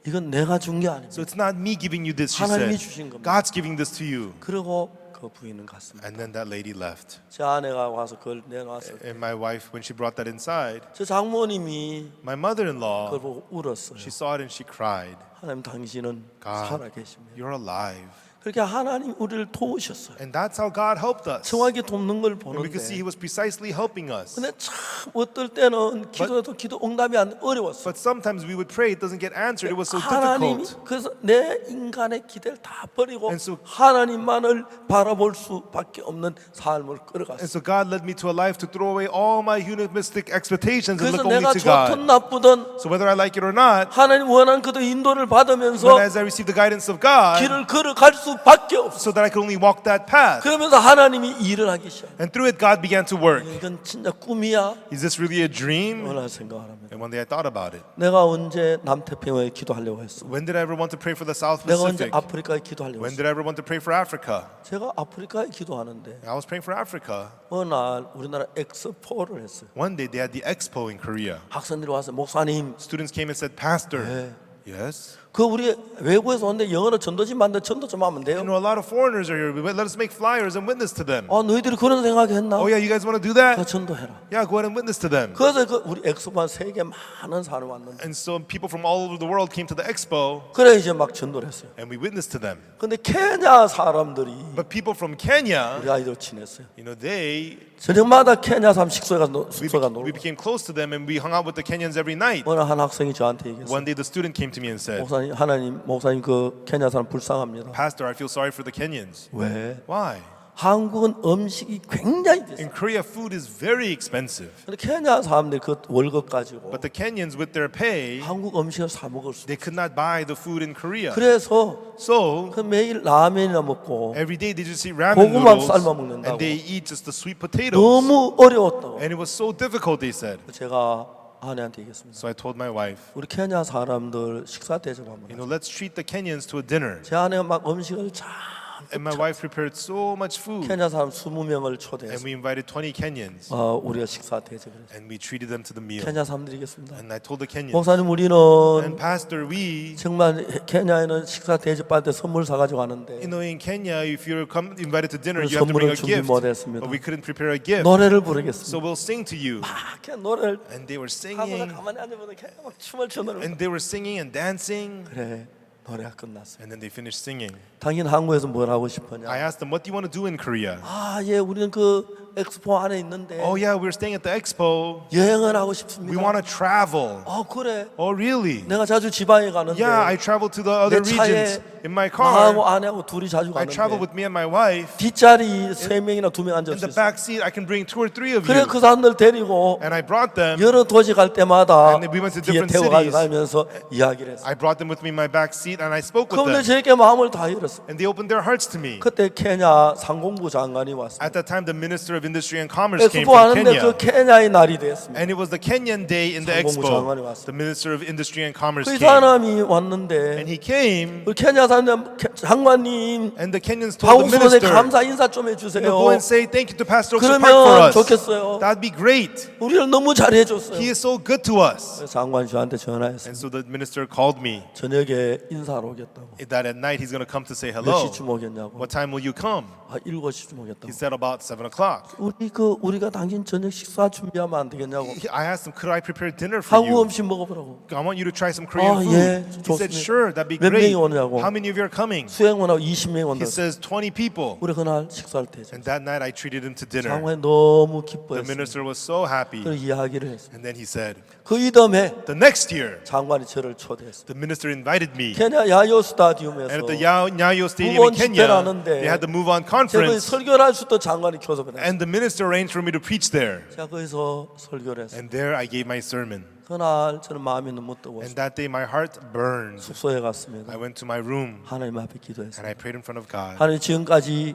이건 내가 준 게 아닙니다. So it's not me giving you this, she 하나님이 said. 주신 겁니다. God's giving this to you. 그리고 그 부인은 갔습니다. And then that lady left. 제 아내가 와서 그걸 내놨어요. And my wife, when she brought that inside, 저 장모님이 my mother-in-law, 그걸 보고 울었어요. she saw it and she cried. 하나님 당신은 God, 살아 계십니다. you're alive. 그렇게 하나님 우리를 도우셨어요. And that's how God helped us. 정확히 돕는 걸 And we could see 보는데 He was precisely helping us. 근데 참 어떨 때는 기도해도 기도 응답이 안 어려웠어요. But sometimes we would pray, it doesn't get answered. It was so 하나님이 difficult. 그래서 내 인간의 기대를 다 버리고 And so- 하나님만을 바라볼 수밖에 없는 삶을 And 끌어갔어요. so God led me to a life to throw away all my humanistic expectations and 그래서 look only 내가 to 좋든 God. 나쁘든 So whether I like it or not, 하나님 원한 그도 인도를 but 받으면서 as I receive the guidance of God, 길을 걸어갈 수 수밖에 없어. so that I could only walk that path. 그러면서 하나님이 일을 하기 시작. And through it, God began to work. 이건 진짜 꿈이야? Is this really a dream? 어느 생각하면 And one day I thought about it. 내가 언제 남태평양에 기도하려고 했어? When did I ever want to pray for the South 내가 언제 Pacific? 아프리카에 기도하려고 When 했어? did I ever want to pray for Africa? 제가 아프리카에 기도하는데 I was praying for Africa. 어느 날 우리나라 엑스포를 했어요. One day they had the expo in Korea. 학생들이 와서 목사님, Students came and said, Pastor, 네. yes? 그 우리 외국에서 왔는데 영어로 전도지 만든 전도 좀 하면 돼요? You know, a lot of foreigners are here. Let us make flyers and witness to them. 너희들이 그런 생각했나? Oh yeah, you guys want to do 다 that? 전도해라. Yeah, go ahead and witness to them. 그래서 그 우리 엑스포 세계 많은 사람이 왔는데 And so people from all over the world came to the expo 그래 이제 막 전도를 했어요. and we witnessed to them. 근데 케냐 사람들이 But people from Kenya, 우리 아이들 친했어요. you know, they 저녁마다 케냐 사람 숙소에 가서 we, 숙소가 we 놀고 became close to them and we hung out with the Kenyans every night. 어느 한 학생이 저한테 얘기했어요. One day the student came to me and said, 목사님 그 케냐 사람 불쌍합니다. Pastor, I feel sorry for the Kenyans. 왜? Why? 한국은 음식이 굉장히 비싸요. In Korea, food is very expensive. 근데 케냐 사람들 그 월급 가지고 But the Kenyans, with their pay, 한국 음식을 사 먹을 수. they could not buy the food in Korea. 그래서 So 그 매일 라면이나 먹고 every day they just eat ramen 고구마 noodles 삶아 먹는다고. and they eat just the sweet potatoes. 너무 어려웠다고. And it was so difficult, they said. 제가 아내한테 얘기했습니다. So I told my wife, 우리 케냐 사람들 식사 대접 한번 you 하자. know, let's treat the Kenyans to a dinner. 제 아내가 막 음식을 참 And my wife prepared so much food. 케냐 사람 20명을 And 초대해서 we invited 20 Kenyans. 우리가 식사 대접을 했어요. And we treated them to the meal. 케냐 사람들이겠습니다. And I told the Kenyans, 목사님 우리는 and Pastor, we, 정말 케냐에는 식사 대접받을 때 선물 사가지고 가는데 you know, in Kenya, if you're invited to dinner, 그 you have to bring a 선물을 준비 gift. 못했습니다. But we couldn't prepare a gift. 노래를 So 부르겠습니다. we'll sing to you. 그냥 노래를 And they were 하고서 singing, 가만히 앉아보면 그냥 막 춤을 추는 and they were singing and dancing. 그래 노래가 끝났어요. And then they finished singing. 당신 한국에서 뭘 하고 싶으냐? I asked them, what do you want to do in Korea? 예 우리는 그 엑스포 안에 있는데 Oh yeah, we're staying at the expo. 여행을 하고 We 싶습니다. want to travel. 그래. Oh really? 내가 자주 지방에 가는데 Yeah, I travel to the other 내 차에 regions in my 나하고 car. 아내하고 둘이 자주 I travel 가는데 with me and my wife. 뒷자리 3명이나 2명 앉을 In 수 the 있어. back seat, I can bring 2 or 3 of 그래 you. 그 사람들 데리고 And I brought them. 여러 도시 갈 때마다 And we went to 뒤에 different 태워가지고 cities. 가면서 이야기를 했어. I brought them with me in my back seat and I spoke with 그런데 them. 제게 마음을 다 열었어. And they opened their hearts to me. 그때 케냐 상공부 장관이 왔어. At that time, the Minister of Industry and Commerce came 엑스포 from 하는데 그 Kenya. 케냐의 날이 됐습니다. And it was the Kenyan day in the 상공부 장관이 expo. 왔어. The Minister of Industry and Commerce 그 came. 사람이 왔는데 And he came, 우리 케냐 사람들 장관님 and the Kenyans told the 박옥수한테 minister, 감사 인사 좀 해주세요. go and say thank you to Pastor Oxford Park 그러면 for us. 좋겠어요. That'd be great. 우리를 너무 잘해줬어요. He is so good to us. 그래서 장관이 저한테 전화했어요. And so the minister called me 저녁에 인사하러 오겠다고. that at night he's going to come to say 몇 hello. 시쯤 오겠냐고. What time will you come? 7시쯤 오겠다고. He said about 7 o'clock. 우리가 당신 저녁 식사 준비하면 안 되겠냐고. I asked him, could I prepare dinner for 한국 you? 음식 먹어보라고. I want you to try some Korean food. 예, He said, 좋습니다. sure, that'd be 몇 great. 명이 오냐고. How many of you are coming? 수행원하고 20명이 He 온다고. says 20 people. 우리 그날 식사를 대접. And that night I treated him to dinner. 장관이 너무 The 기뻐했어요. minister was so happy. 그 이야기를 했어요. And then he said, 그 이듬해 the next year, 장관이 저를 초대했어요. the minister invited me. 케냐 야요 And 스타디움에서 at the Nyayo Stadium 무번 in Kenya, 집회를 하는데 they had the Move On 제가 conference. 설교를 할 수도 장관이 교섭을 했어요. And the minister arranged for me to preach there. 제가 거기서 설교를 했어요. And there I gave my sermon. 그날 저는 마음이 너무 And 뜨거웠어요. that day my heart burned. 숙소에 갔습니다. I went to my room 하나님 앞에 기도했어요. and I prayed in front of God. 하나님 지금까지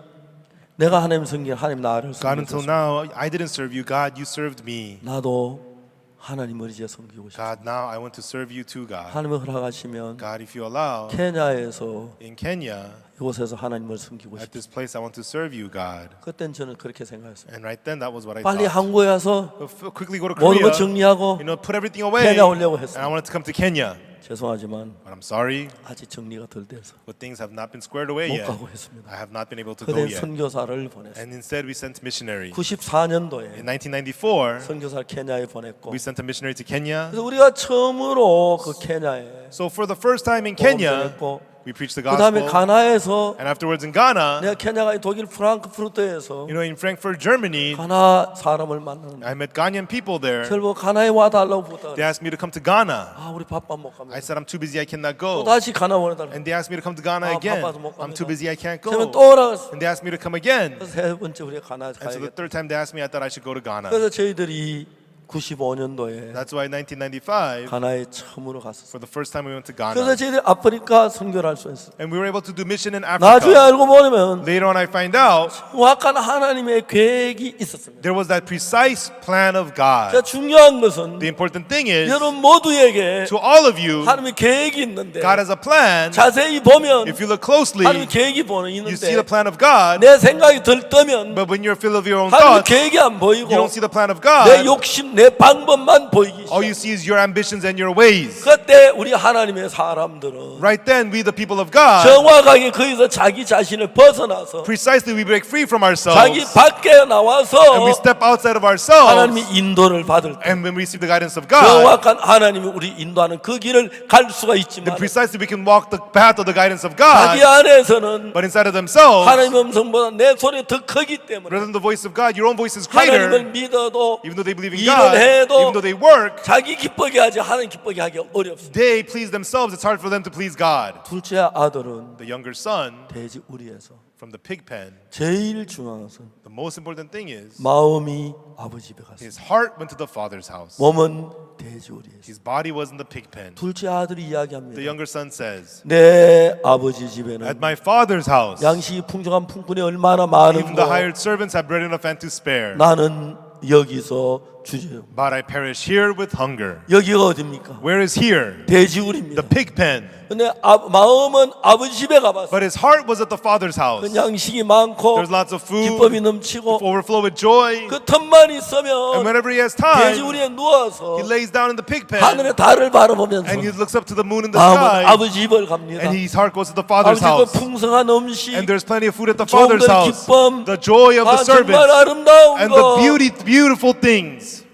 내가 하나님 섬긴 하나님 나를 God, until 섬기고 now, I didn't serve you. God, you served me. 나도 하나님을 이제 섬기고 싶어. God, now I want to serve you too, God. 하나님을 허락하시면 God, if you allow, 케냐에서 in Kenya, 이곳에서 하나님을 섬기고 at 싶어. this place, I want to serve you, God. 그땐 저는 그렇게 생각했어요. And right then, that was what I 빨리 thought. 한국에 와서 Quickly go to 모든 걸 Korea, 정리하고 you know, put everything away. 케냐 오려고 And I 했어요. wanted to come to Kenya. 죄송하지만 But I'm sorry, 아직 정리가 덜 돼서 but things have not been squared away 못 yet. 가고 했습니다. I have not been able to go 그때 yet. 선교사를 보냈어요. And instead, we sent missionary. 94년도에 In 1994, 선교사를 케냐에 보냈고 we sent a missionary to Kenya. 그래서 우리가 처음으로 그 케냐에 So for the first time in Kenya, 복음을 we preached the 그 다음에 gospel. 가나에서 And afterwards in Ghana, 내가 케냐가 독일 프랑크푸르트에서 you know, in Frankfurt, Germany, 가나 사람을 만났는데 I met Ghanaian people there. 저를 보고 가나에 와달라고 부탁. They asked me to come to Ghana. 우리 바빠 못 I 갑니다. said, I'm too busy, I cannot 또 go. 다시 가나 보내달라. And they asked me to come to Ghana 아, again. 바빠서 못 I'm 갑니다. too busy, I can't 그러면 go. 또 오라고. And they asked me to come again. 세 번째 우리가 가나 And so the 가야겠다. third time they asked me, I thought I should go to Ghana. 그래서 저희들이 95년도에 That's why in 1995, 가나에 처음으로 갔었어요. for the first time we went to 그래서 Ghana. 저희들이 아프리카 선교를 할 수 있어요. And we were able to do mission in 나중에 Africa. 알고 보면 Later on I find out 정확한 하나님의 계획이 있었습니다. there was that precise plan of 자, God. 중요한 것은 The important thing is, 여러분 모두에게 to all of you, 하나님의 계획이 있는데 God has a plan. 자세히 보면 If you look closely, 하나님의 계획이 you see the 있는데 plan of God. 내 생각이 들떠면 But when you're filled of your own 하나님의 thoughts, 계획이 안 보이고 you don't see the plan of 내 God. 욕심, 내 방법만 보이기 All you 시작. see is your ambitions and your ways. 그때 우리 하나님의 사람들은 Right then, we the people of God, 정확하게 거기서 자기 자신을 벗어나서 precisely we break free from 자기 ourselves 밖에 나와서 and we step outside of ourselves. 하나님의 인도를 받을 때 And when we receive the guidance of God, 정확한 하나님이 우리 인도하는 그 길을 갈 수가 then 있지만 precisely we can walk the path of the guidance of 자기 God. 안에서는 But inside of themselves, 하나님의 음성보다 내 소리 더 크기 때문에 rather than the voice of God, your own voice is 하나님을 greater. 믿어도 Even though they believe in 일을 God, 해도 even though they work, 자기 기쁘게 하지 하나님 기쁘게 하기 어렵습니다. they please themselves. It's hard for them to please God. 둘째 아들은 The younger son 돼지 우리에서 from the pig pen, 제일 중요한 것은 the most important thing is 마음이 아버지 집에 갔어요. his heart went to the father's house. 몸은 돼지 우리에서. His body was in the pig pen. 둘째 아들이 The 이야기합니다. younger son says, 내 아버지 at 집에는 my father's house, 양식이 풍족한 품꾼이 얼마나 even the 많은고 hired servants have bread enough and to spare. 나는 여기서 주제요. But I perish here with hunger. 여기가 어딥니까? Where is here? 돼지 The 우리입니다. pig pen. 근데 마음은 아버지 집에 가봤어요. But his heart was at the father's house. 그 양식이 많고 There's lots of 기쁨이 food, 넘치고 overflow with joy. 그 틈만 And 있으면 whenever he has 돼지 time, 우리에 누워서 he lays down in the pig pen 하늘의 달을 바라보면서 and he looks up to the moon in the 마음은 sky. 아버지 집을 갑니다. And his heart goes to the father's 아버지 그 house. 풍성한 음식, And there's plenty of food at the father's 종들 house. 기쁨, The joy of the 아, 정말 servants 아름다운 and the 거. beautiful things.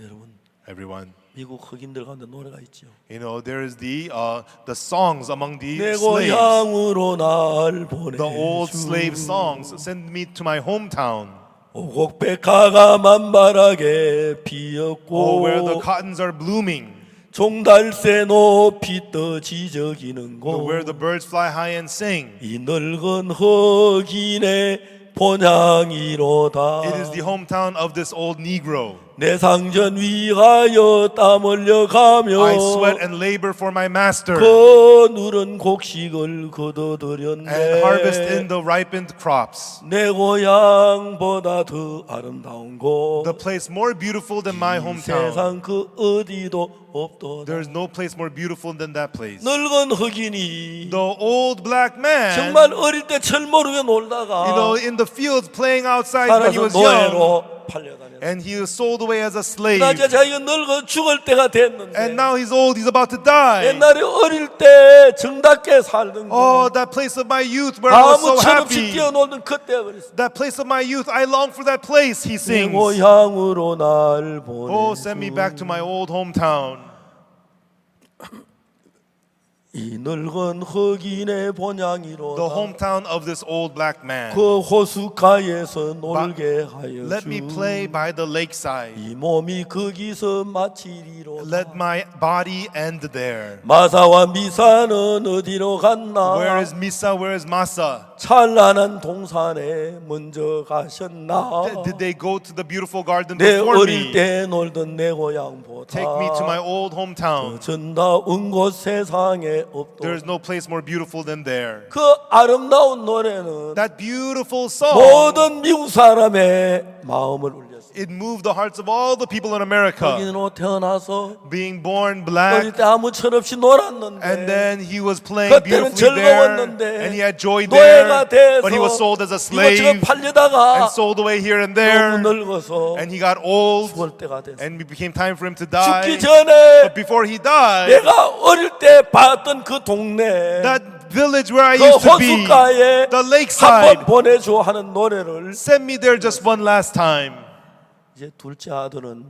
여러분, Everyone, 미국 흑인들 가운데 노래가 있죠. you know, there is the songs among the 내 slaves. 고향으로 날 The old slave 보내주. songs. Send me to my hometown. 오곡백화가 만발하게 피었고 Oh, where the cottons are blooming. 종달새 높이 떠 지저귀는 Where the 곳 birds fly high and sing. 이 늙은 흑인의 본향이로다. It is the hometown of this old Negro. 내 상전 위하여 땀 흘려가며 I sweat and labor for my master 그 누른 곡식을 거둬들였네. and harvest in the ripened crops. 내 고향보다 더 아름다운 곳 The place more beautiful than my hometown. 세상 그 어디도 없도다. There is no place more beautiful than that place. 늙은 흑인이 The old black man, 정말 어릴 때 철모루 위에 놀다가 you know, in the fields playing outside when he 살아서 was young, 노예로 팔려다녔어. and he was sold away as a slave. 나 이제 자기가 늙어 죽을 때가 됐는데 And now he's old, he's about to die. 옛날에 어릴 때 정답게 살던 Oh, 거 that place of my youth where I was so 아무 철없이 happy. 뛰어놀던 그때가 버렸어. That place of my youth, I long for that place, he 내 sings. 고향으로 날 Oh, send me 보내줘. back to my old hometown. 이 늙은 흑인의 The 본향이로다. hometown of this old black man. 그 호숫가에서 놀게 하여 Let me play by the lakeside. 이 몸이 거기서 마치리로다. Let my body end there. 마사와 미사는 어디로 갔나? Where is Misa? Where is Masa? 찬란한 동산에 먼저 가셨나? Did they go to the beautiful garden 내 before 어릴 me? 때 놀던 내 고향보다 Take me to my old hometown. 전다운 곳 세상에 없도. There is no place more beautiful than there. 그 아름다운 노래는 That beautiful song, 모든 미국 사람의 마음을 울렸어요. it moved the hearts of all the people in America. 흑인으로 태어나서 Being born 어릴 black, 때 아무 철없이 놀았는데 and then he was playing 그때는 beautifully there, 즐거웠는데 and he had joy there, 노예가 돼서 but he was sold as a 이것저것 slave 팔려다가 and sold away here and 너무 there, 늙어서 and he got old, 죽을 때가 됐어. and it became time for him to die. 죽기 전에 But before he died, 내가 어릴 때 봤던 그 동네 that village where I 그 used to be, 호숫가에 the 한번 lakeside, 보내줘 하는 노래를 send me there just one last time. 이제 둘째 아들은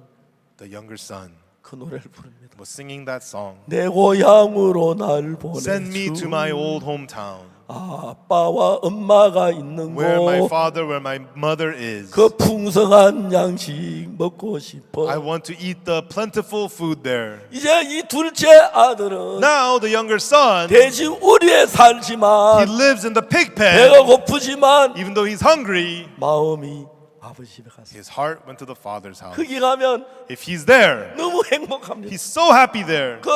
The younger son 그 노래를 부릅니다. was singing that song. 내 고향으로 날 Send me to my 보내줘. old hometown, 아빠와 엄마가 있는 where my 곳 father, where my mother is. 그 풍성한 양식 먹고 싶어. I want to eat the plentiful food there. 이제 이 둘째 아들은 Now the younger son, 돼지 우리에 he 살지만 lives in the pig 배가 pen. 고프지만 Even though he's hungry, 마음이 아버지 집에 갔어요. His heart went to the Father's house. 거기 가면 If he's there, 너무 행복합니다. he's so happy there. 그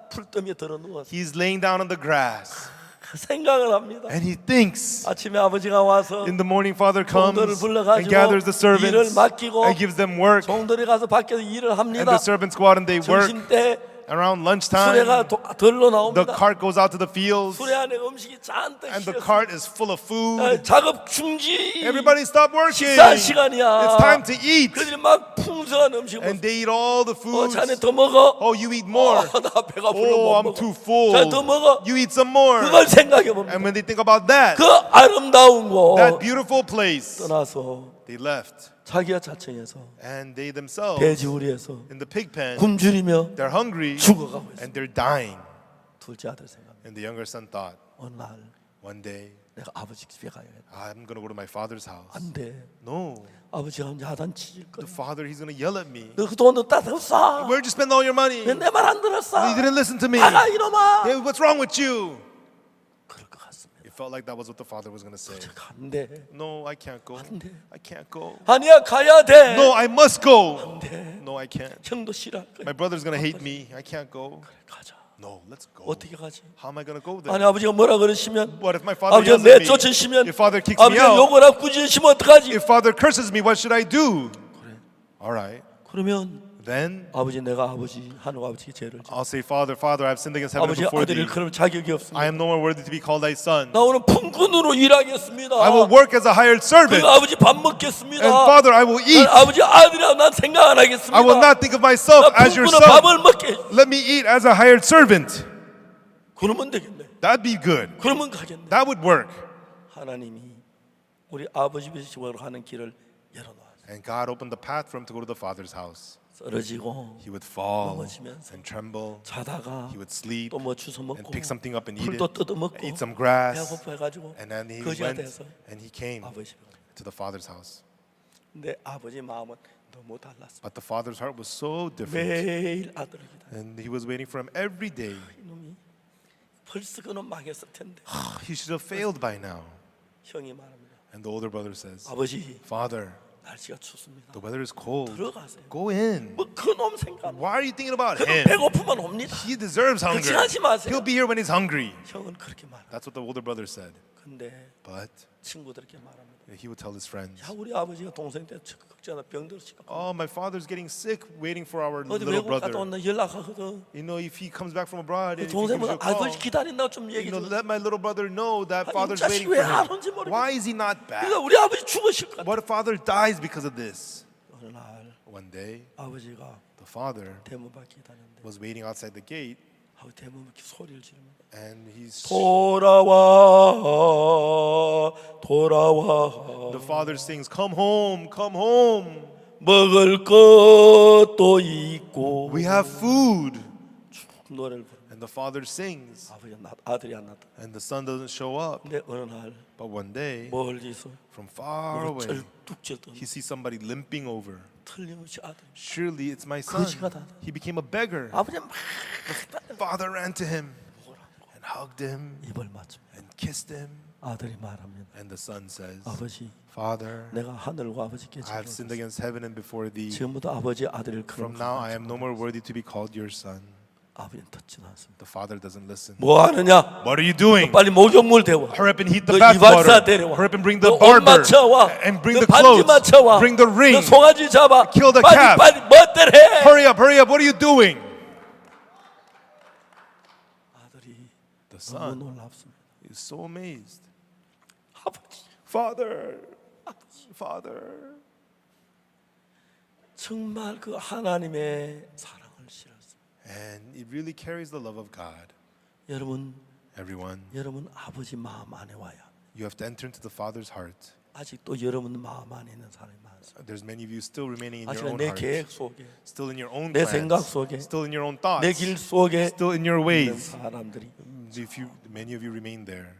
풀더미에 들어 누워서 He's laying down on the grass 그 생각을 합니다. and he thinks. 아침에 아버지가 와서 In the morning, Father comes 종들을 and 불러가지고 gathers the 일을 servants 맡기고 and gives them work. 종들이 가서 밖에서 일을 And 합니다. the servants go out and they work. 점심때 Around lunchtime, 수레가 들러 the 나옵니다. cart goes out to the fields 수레 안에 음식이 잔뜩 and the 실었어요. cart is full of food. 작업 중지. Everybody stop working. 식사 시간이야. It's time to eat. 그들이 막 풍성한 음식 And 먹어. they eat all the foods. 자네 더 먹어. Oh, you eat more. 나 배가 불러 Oh, 못 I'm 먹어. too full. 자, 더 먹어. You eat some more. 그걸 생각해 봅니다. And when they think about that, 그 아름다운 곳 that beautiful place, 떠나서 they left. 자기가 자청해서 And they themselves, 돼지우리에서 in the pig pen, 굶주리며 they're hungry 죽어가고 있어요. and they're dying. 둘째 아들 생각합니다. And the younger son thought, 어느 날 one day, 내가 아버지 집에 가야겠다. I'm going to go to my father's house. 안 돼. No. 아버지가 야단치질 The 거야. father, he's going to yell at me. 너 그 돈 어디다 썼어? Where'd you spend all your money? 왜 내 말 안 들었어? You didn't listen to me. 나가 이놈아. Hey, what's wrong with you? 그럴 것 같습니다. It felt like that was what the father was going to say. 안 돼. No, I can't go. 돼. I can't go. 아니야 가야 돼. No, I must go. 안 돼. No, I can't. 형도 싫어할 거야. My brother's going to hate me. I can't go. 가자. No, let's go. 어떻게 가지? How am I going to go 아니 there? 아버지가 뭐라 그러시면 What if my father 아버지가 yells at me? 내쫓으시면 If father kicks me 아버지가 out? 욕을 하고 꾸짖으시면 어떡하지? If father curses me, what should I do? All right. 그러면 Then 아버지 내가 아버지 하나님 아버지께 죄를 져. I'll say, Father, Father, I've sinned against heaven and 아버지 before thee. 아들을 그럴 자격이 I 없습니다. am no more worthy to be called thy son. 나 오늘 품꾼으로 일하겠습니다. I will work as a hired servant. 그리고 아버지 밥 먹겠습니다. And Father, I will eat. 난 아버지 아들이라고 난 생각 안 하겠습니다. I will not think of myself 나 as your 품꾼은 son. 밥을 먹게. Let me eat as a hired servant. 그러면 되겠네. That'd be good. 그러면 가겠네. That would work. 하나님이 우리 아버지 집으로 가는 길을 열어놓았어요. And God opened the path for him to go to the Father's house. 쓰러지고 He would fall 넘어지면서 and tremble. 자다가 He would sleep 또 뭐 주워 먹고 and pick something up and eat 풀도 it. 뜯어 먹고 Eat some grass. 배고파가지고 And then he 거지가 went 돼서 and he came 아버지 집에 갔어요. to the Father's house. 근데 아버지 마음은 너무 달랐어요. But the Father's heart was so different. 매일 아들을 기다려. And he was waiting for him every day. 이놈이 벌써 그는 망했을 텐데. He should have failed by now. 형이 말합니다. And the older brother says, 아버지 Father, 날씨가 춥습니다. the weather is cold. 들어가세요. Go in. 뭐 그놈 생각. Why are you thinking about 그놈 him? 배고프면 옵니다. He deserves hunger. 걱정하지 마세요. He'll be here when he's hungry. 형은 그렇게 말합니다. That's what the older brother said. 근데 But 친구들에게 말합니다. he would tell his friends, 야 우리 아버지가 동생 때 걱정하다 병들어 지고 oh, my father's getting sick waiting for our 어디 little 외국 갔다 brother. 온다 연락하거든. You know, if he comes back from abroad, 그 and if he gives 동생은 you a call, 아버지 기다린다고 좀 얘기 you know, 좀. let my little brother know that 이 father's 자식이 waiting for 왜 안 him. 온지 모르겠어. Why is he not back? 그러니까 우리 아버지 죽으실 것 같아. What if father dies because of this? 어느 날 One day, 아버지가 the father 대문 밖에 기다렸는데 was waiting outside the gate, 아버지 대문 밖에 소리를 지르면 and 돌아와 돌아와 the father sings, "Come home, come home. 먹을 것도 있고 We have food." 노래를 부르. And the father sings, 아버지가 아들이 안 났다. and the son doesn't show up. 근데 어느 날 But one day, 멀리서 from far away, 쩔뚝쩔뚝 he sees somebody limping over. 틀림없이 아들. Surely it's my son. 거지가 다. He became a beggar. 아버지 막 Father ran to him and hugged him 입을 맞춥니다. and kissed him. 아들이 말합니다. And the son says, 아버지, Father, 내가 하늘과 아버지께 I have sinned against heaven and before thee. 지금부터 아버지 아들을 From 그런 now I am no more worthy to be called your son. 아버지는 듣지도 않습니다. The father doesn't listen. 뭐 하느냐? What are you doing? 빨리 목욕물 데워. Hurry up and heat the 너 bath 이발사 water. 데려와. Hurry up and bring the 너 옷 barber. 맞춰와. And bring 너 the 반지 clothes. 맞춰와. Bring the ring. 너 송아지 잡아. Kill the 빨리 calf. 빨리 멋대로 해. Hurry up, hurry up. What are you doing? 아들이 The 너무 son 놀랍습니다. is so amazed. 아버지, Father, Father. 정말 그 하나님의 사랑을 실었습니다. And it really carries the love of God. 여러분, Everyone, 아버지 마음 안에 와야. you have to enter into the Father's heart. 아직도 여러분 마음 안에 있는 사람이 많습니다. There's many of you still remaining in 아직 your own 내 heart. 계획 속에, Still in your own 내 생각 plans. 속에, Still in your own thoughts. 내 길 속에 Still in your 있는 ways. 사람들이 Many of you remain there.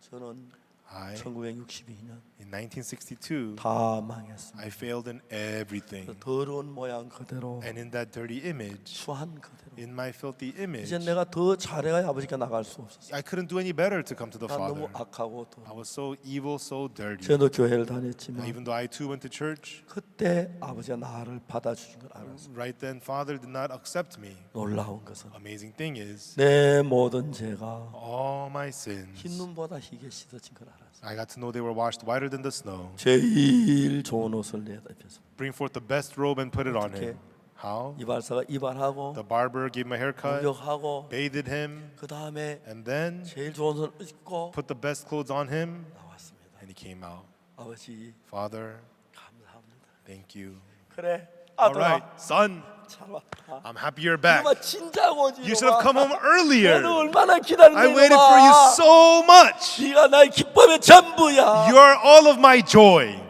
저는 1962년 in 1962, 다 망했습니다. I failed in everything. 더러운 모양 그대로, And in that dirty image, 추한 그대로. in my filthy image, 이제 내가 더 잘해야 아버지가 나갈 수 없었어요. I couldn't do any better to come to the 난 너무 Father. 악하고 I was so evil, so dirty. 저도 교회를 다녔지만 Even though I too went to church, 그때 아버지가 나를 받아주신 걸 알았어요. right then, Father did not accept me. 놀라운 것은 Amazing thing is, 내 모든 죄가 all my sins, 흰 눈보다 희게 씻어진 걸 알았어요. I got to know they were washed whiter than the snow. 제일 좋은 옷을 내다 입혀서 Bring forth the best robe and put it on 어떻게? him. How? 이발사가 이발하고 The barber gave him a haircut, 목욕하고 bathed him, 그 다음에 and then 제일 좋은 옷을 입고 put the best clothes on him, 나왔습니다. and he came out. 아버지 Father, 감사합니다. thank you. 그래 All 아들아 right, son, 잘 왔다. I'm happy you're back. 이놈아 진작 오지. You should have come home 내가 earlier. 얼마나 기다렸는데 I waited for you so much. 네가 나의 기쁨의 전부야. You are all of my joy.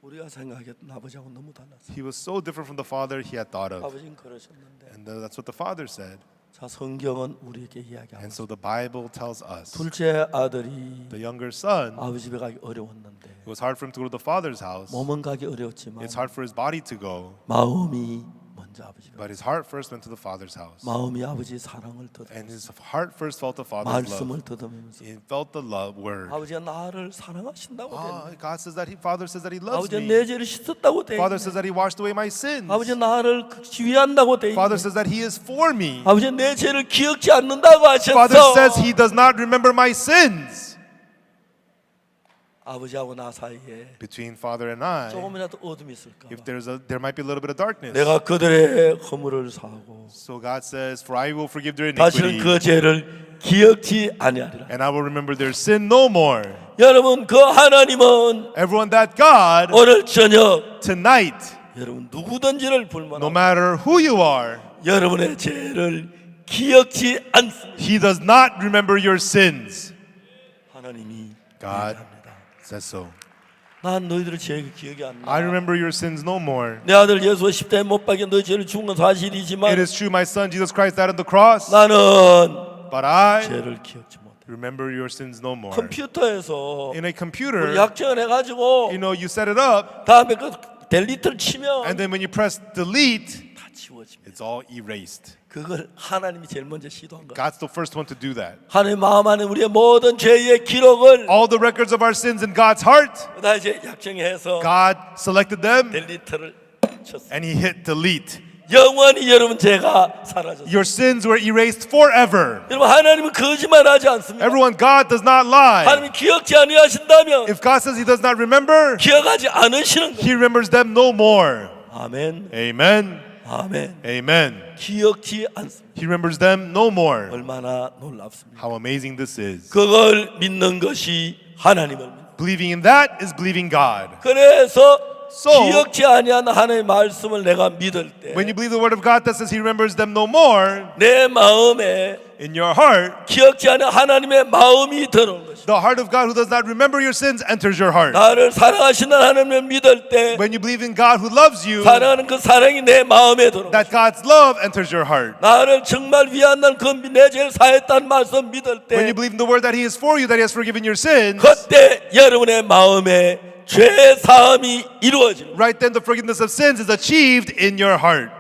우리가 생각했던 아버지하고 너무 달랐어. He was so different from the father he had thought of. 아버지는 그러셨는데 And that's what the father said. 자 성경은 우리에게 이야기하고 And so the Bible tells us 둘째 아들이 the younger son, 아버지 집에 가기 어려웠는데 it was hard for him to go to the father's house. 몸은 가기 어려웠지만 It's hard for his body to go, 마음이 먼저 아버지 집에 but his heart first went to the father's house. 마음이 아버지의 사랑을 And 더듬으면서 his heart first felt the father's love. 말씀을 더듬으면서 He felt the love word. 아버지가 나를 사랑하신다고 돼. God says that father says that he loves 아버지가 me. 내 죄를 씻었다고 돼. Father says that he washed away my sins. 아버지 나를 지휘한다고 돼. Father says that he is for me. 아버지 내 죄를 기억지 않는다고 Father 하셨어. says he does not remember my sins. 아버지하고 나 사이에 Between father and I, 조금이라도 어둠이 있을까 if 봐. there might be a little bit of darkness. 내가 그들의 허물을 사하고 So God says, for I will forgive their 다시는 iniquity, 그 죄를 기억지 아니하리라. and I will remember their sin no more. 여러분 그 하나님은 Everyone, that God, 오늘 저녁 tonight, 여러분 누구든지를 no 불만하고 matter who you are, 여러분의 죄를 기억지 않습니다. he does not remember your sins. 하나님이 God 얘기합니다. says so. 난 너희들의 죄가 기억이 안 I 나. remember your sins no more. 내 아들 예수가 십자가에 못 박혀 너희 죄를 죽은 건 사실이지만 It is true, my son Jesus Christ died on the cross, 나는 but I 죄를 기억지 못해. remember your sins no more. 컴퓨터에서 In a computer, 약정을 해가지고 you set it up, 다음에 그 델리트를 치면 and then when you press delete, 다 지워집니다. it's all erased. 그걸 하나님이 제일 먼저 시도한 거야. God's the first one to do that. 하나님 마음 안에 우리의 모든 죄의 기록을 All the records of our sins in God's heart, 다 이제 약정해서 God selected them, 델리트를 쳤어. and He hit delete. 영원히 여러분 죄가 사라졌어. Your sins were erased forever. 여러분 하나님은 거짓말하지 않습니다. Everyone, God does not lie. 하나님 기억지 아니하신다면 If God says He does not remember, 기억하지 않으시는 거예요. He remembers them no more. 아멘. Amen. 아멘. Amen. 기억지 않습니다. He remembers them no more. 얼마나 놀랍습니까? How amazing this is. 그걸 믿는 것이 하나님을 믿는. Believing in that is believing God. 그래서 So, 기억지 아니한 하나님의 말씀을 내가 믿을 때 when you believe the word of God that says He remembers them no more, 내 마음에 in your heart, 기억지 않은 하나님의 마음이 들어오는 것이다. the heart of God who does not remember your sins enters your heart. 나를 사랑하시는 하나님을 믿을 때 When you believe in God who loves you, 사랑하는 그 사랑이 내 마음에 들어오는 that God's love enters your heart. 나를 정말 위한다는 그내 죄를 사했다는 말씀 믿을 When you 때 believe in the word that He is for you, that He has forgiven your sins, 그때 여러분의 마음에 죄 사함이 이루어집니다. right then the forgiveness of sins is achieved in your heart.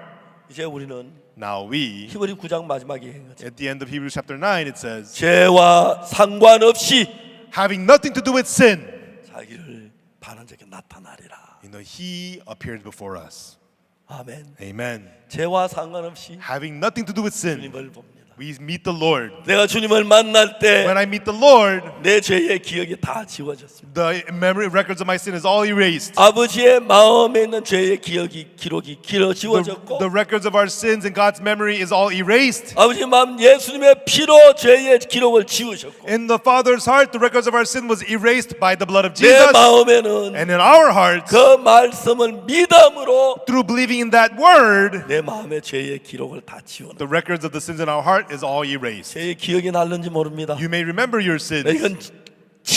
이제 우리는 Now we, 히브리 9장 마지막에 한 거죠. at the end of Hebrews chapter 9, it says, 죄와 상관없이 having nothing to do with sin, 자기를 반한적에 나타나리라. He appeared before us. 아멘. Amen. 죄와 상관없이 Having nothing to do with sin, 주님을 봅니다. we meet the Lord. 내가 주님을 만날 때 When I meet the Lord, 내 죄의 기억이 다 지워졌습니다. the memory records of my sin is all erased. 아버지의 마음에 있는 죄의 기록이 길어 지워졌고 The records of our sins in God's memory is all erased. 아버지의 마음 예수님의 피로 죄의 기록을 지우셨고 In the Father's heart, the records of our sin was erased by the blood of 내 Jesus. 마음에는 And in our hearts, 그 말씀을 믿음으로 through believing in that word, 내 마음의 죄의 기록을 다 지워놓은 the records of the sins in our heart is all erased. 죄의 기억이 날는지 모릅니다. You may remember your 네, sins. 이건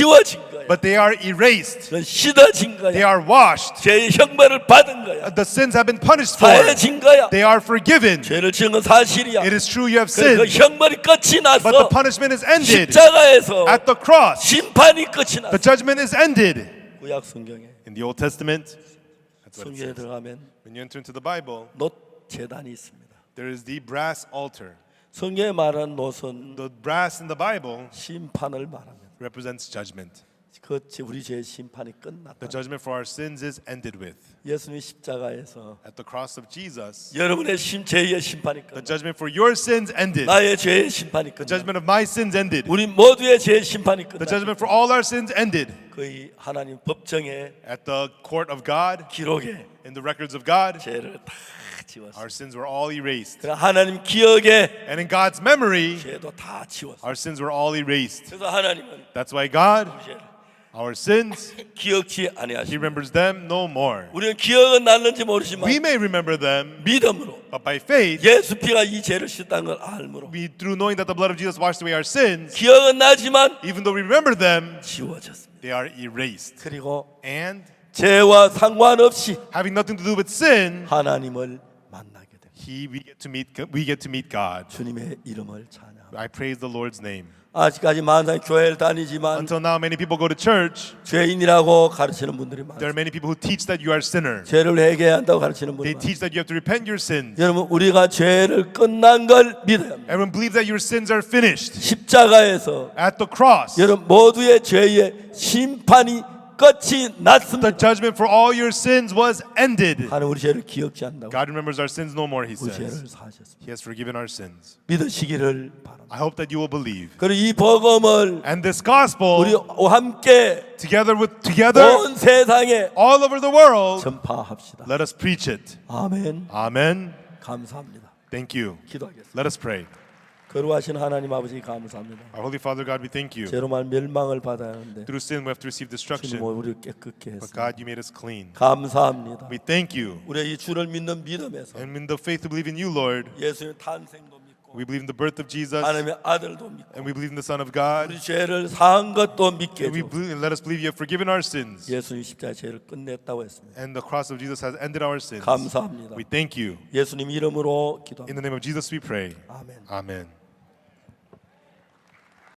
지워진 거야. but they are erased. 그건 씻어진 They 거야. are washed. 죄의 형벌을 받은 거야. The sins have been punished for. 사해진 거야. They are forgiven. 죄를 지은 건 사실이야. It is true you have 그 sinned, 형벌이 끝이 but the 났어. punishment is ended. 십자가에서 At the cross, 심판이 끝이 the 났어. judgment is ended. 구약 성경에 In the Old Testament, that's what it 성경에 says. 들어가면 When you enter into the Bible, 놋 제단이 있습니다. there is the brass altar. 성경에 말한 놋은 The brass in the Bible 심판을 말합니다. represents judgment. 그 우리 죄의 심판이 끝났다. The judgment for our sins is ended with. 예수님이 십자가에서 At the cross of Jesus, 여러분의 죄의 심판이 the 끝났다. judgment for your sins ended. 나의 죄의 심판이 The 끝났다. judgment of my sins ended. 우리 모두의 죄의 심판이 The 끝났다. judgment for all our sins ended. 거의 하나님 법정에 At the court of God, 기록에 in the records of God, 죄를 다 지웠어. our sins were all erased. 그러나 하나님 기억에 And in God's memory, 죄도 다 지웠어. our sins were all erased. 그래서 하나님은 That's why God, 죄를 our sins, 기억지 He 아니하시고 remembers them no more. 우리는 기억은 났는지 모르지만 We may remember them, 믿음으로 but by faith, 예수 피가 이 죄를 씻다는 걸 알므로 we, through knowing that the blood of Jesus washed away our sins, 기억은 나지만 even though we remember them, 지워졌습니다. they are erased. 그리고 And 죄와 상관없이 having nothing to do with sin, 하나님을 만나게 됩니다. we get to meet God. 주님의 이름을 찬양. I praise the Lord's name. 아직까지 많은 교회를 다니지만 Until now, many people go to church. 죄인이라고 가르치는 분들이 There 많아요. are many people who teach that you are a sinner. 죄를 회개해야 한다고 가르치는 They 분들 많아요. teach that you have to repent your sins. 여러분 우리가 죄를 끝난 걸 믿어야 합니다. Everyone believes that your sins are finished. 십자가에서 At the cross, 여러분 모두의 죄의 심판이 끝이 the 났습니다. judgment for all your sins was ended. 하나님 우리 죄를 기억지 않는다고 God remembers our sins no more, He 우리 죄를 says. 사하셨습니다. He has forgiven our sins. 믿으시기를 바랍니다. I hope that you will believe. 그리고 이 복음을 And this 우리 gospel, 함께 together, 온 세상에 all over the world, 전파합시다. let us preach it. 아멘. Amen. 감사합니다. Thank you. 기도하겠습니다. Let us pray. 거룩하신 하나님 아버지 감사합니다. Our Holy Father God, we thank you. 죄로 말 멸망을 받아야 하는데 Through sin, we have to receive 주님 destruction. 우리를 깨끗게 But 했습니다. God, you made us clean. 감사합니다. We thank you. 우리의 이 주를 믿는 믿음에서 And in the faith to believe in you, Lord, 예수의 탄생도 믿고 we believe in the birth of Jesus, 하나님의 아들도 믿고 and we believe in the Son of God. 우리 죄를 사한 것도 믿게 And let us believe you have forgiven our sins. 예수님 십자가 죄를 끝냈다고 했습니다. And the cross of Jesus has ended our sins. 감사합니다. We thank you. 예수님 이름으로 In 기도합니다. the name of Jesus we pray. 아멘. Amen.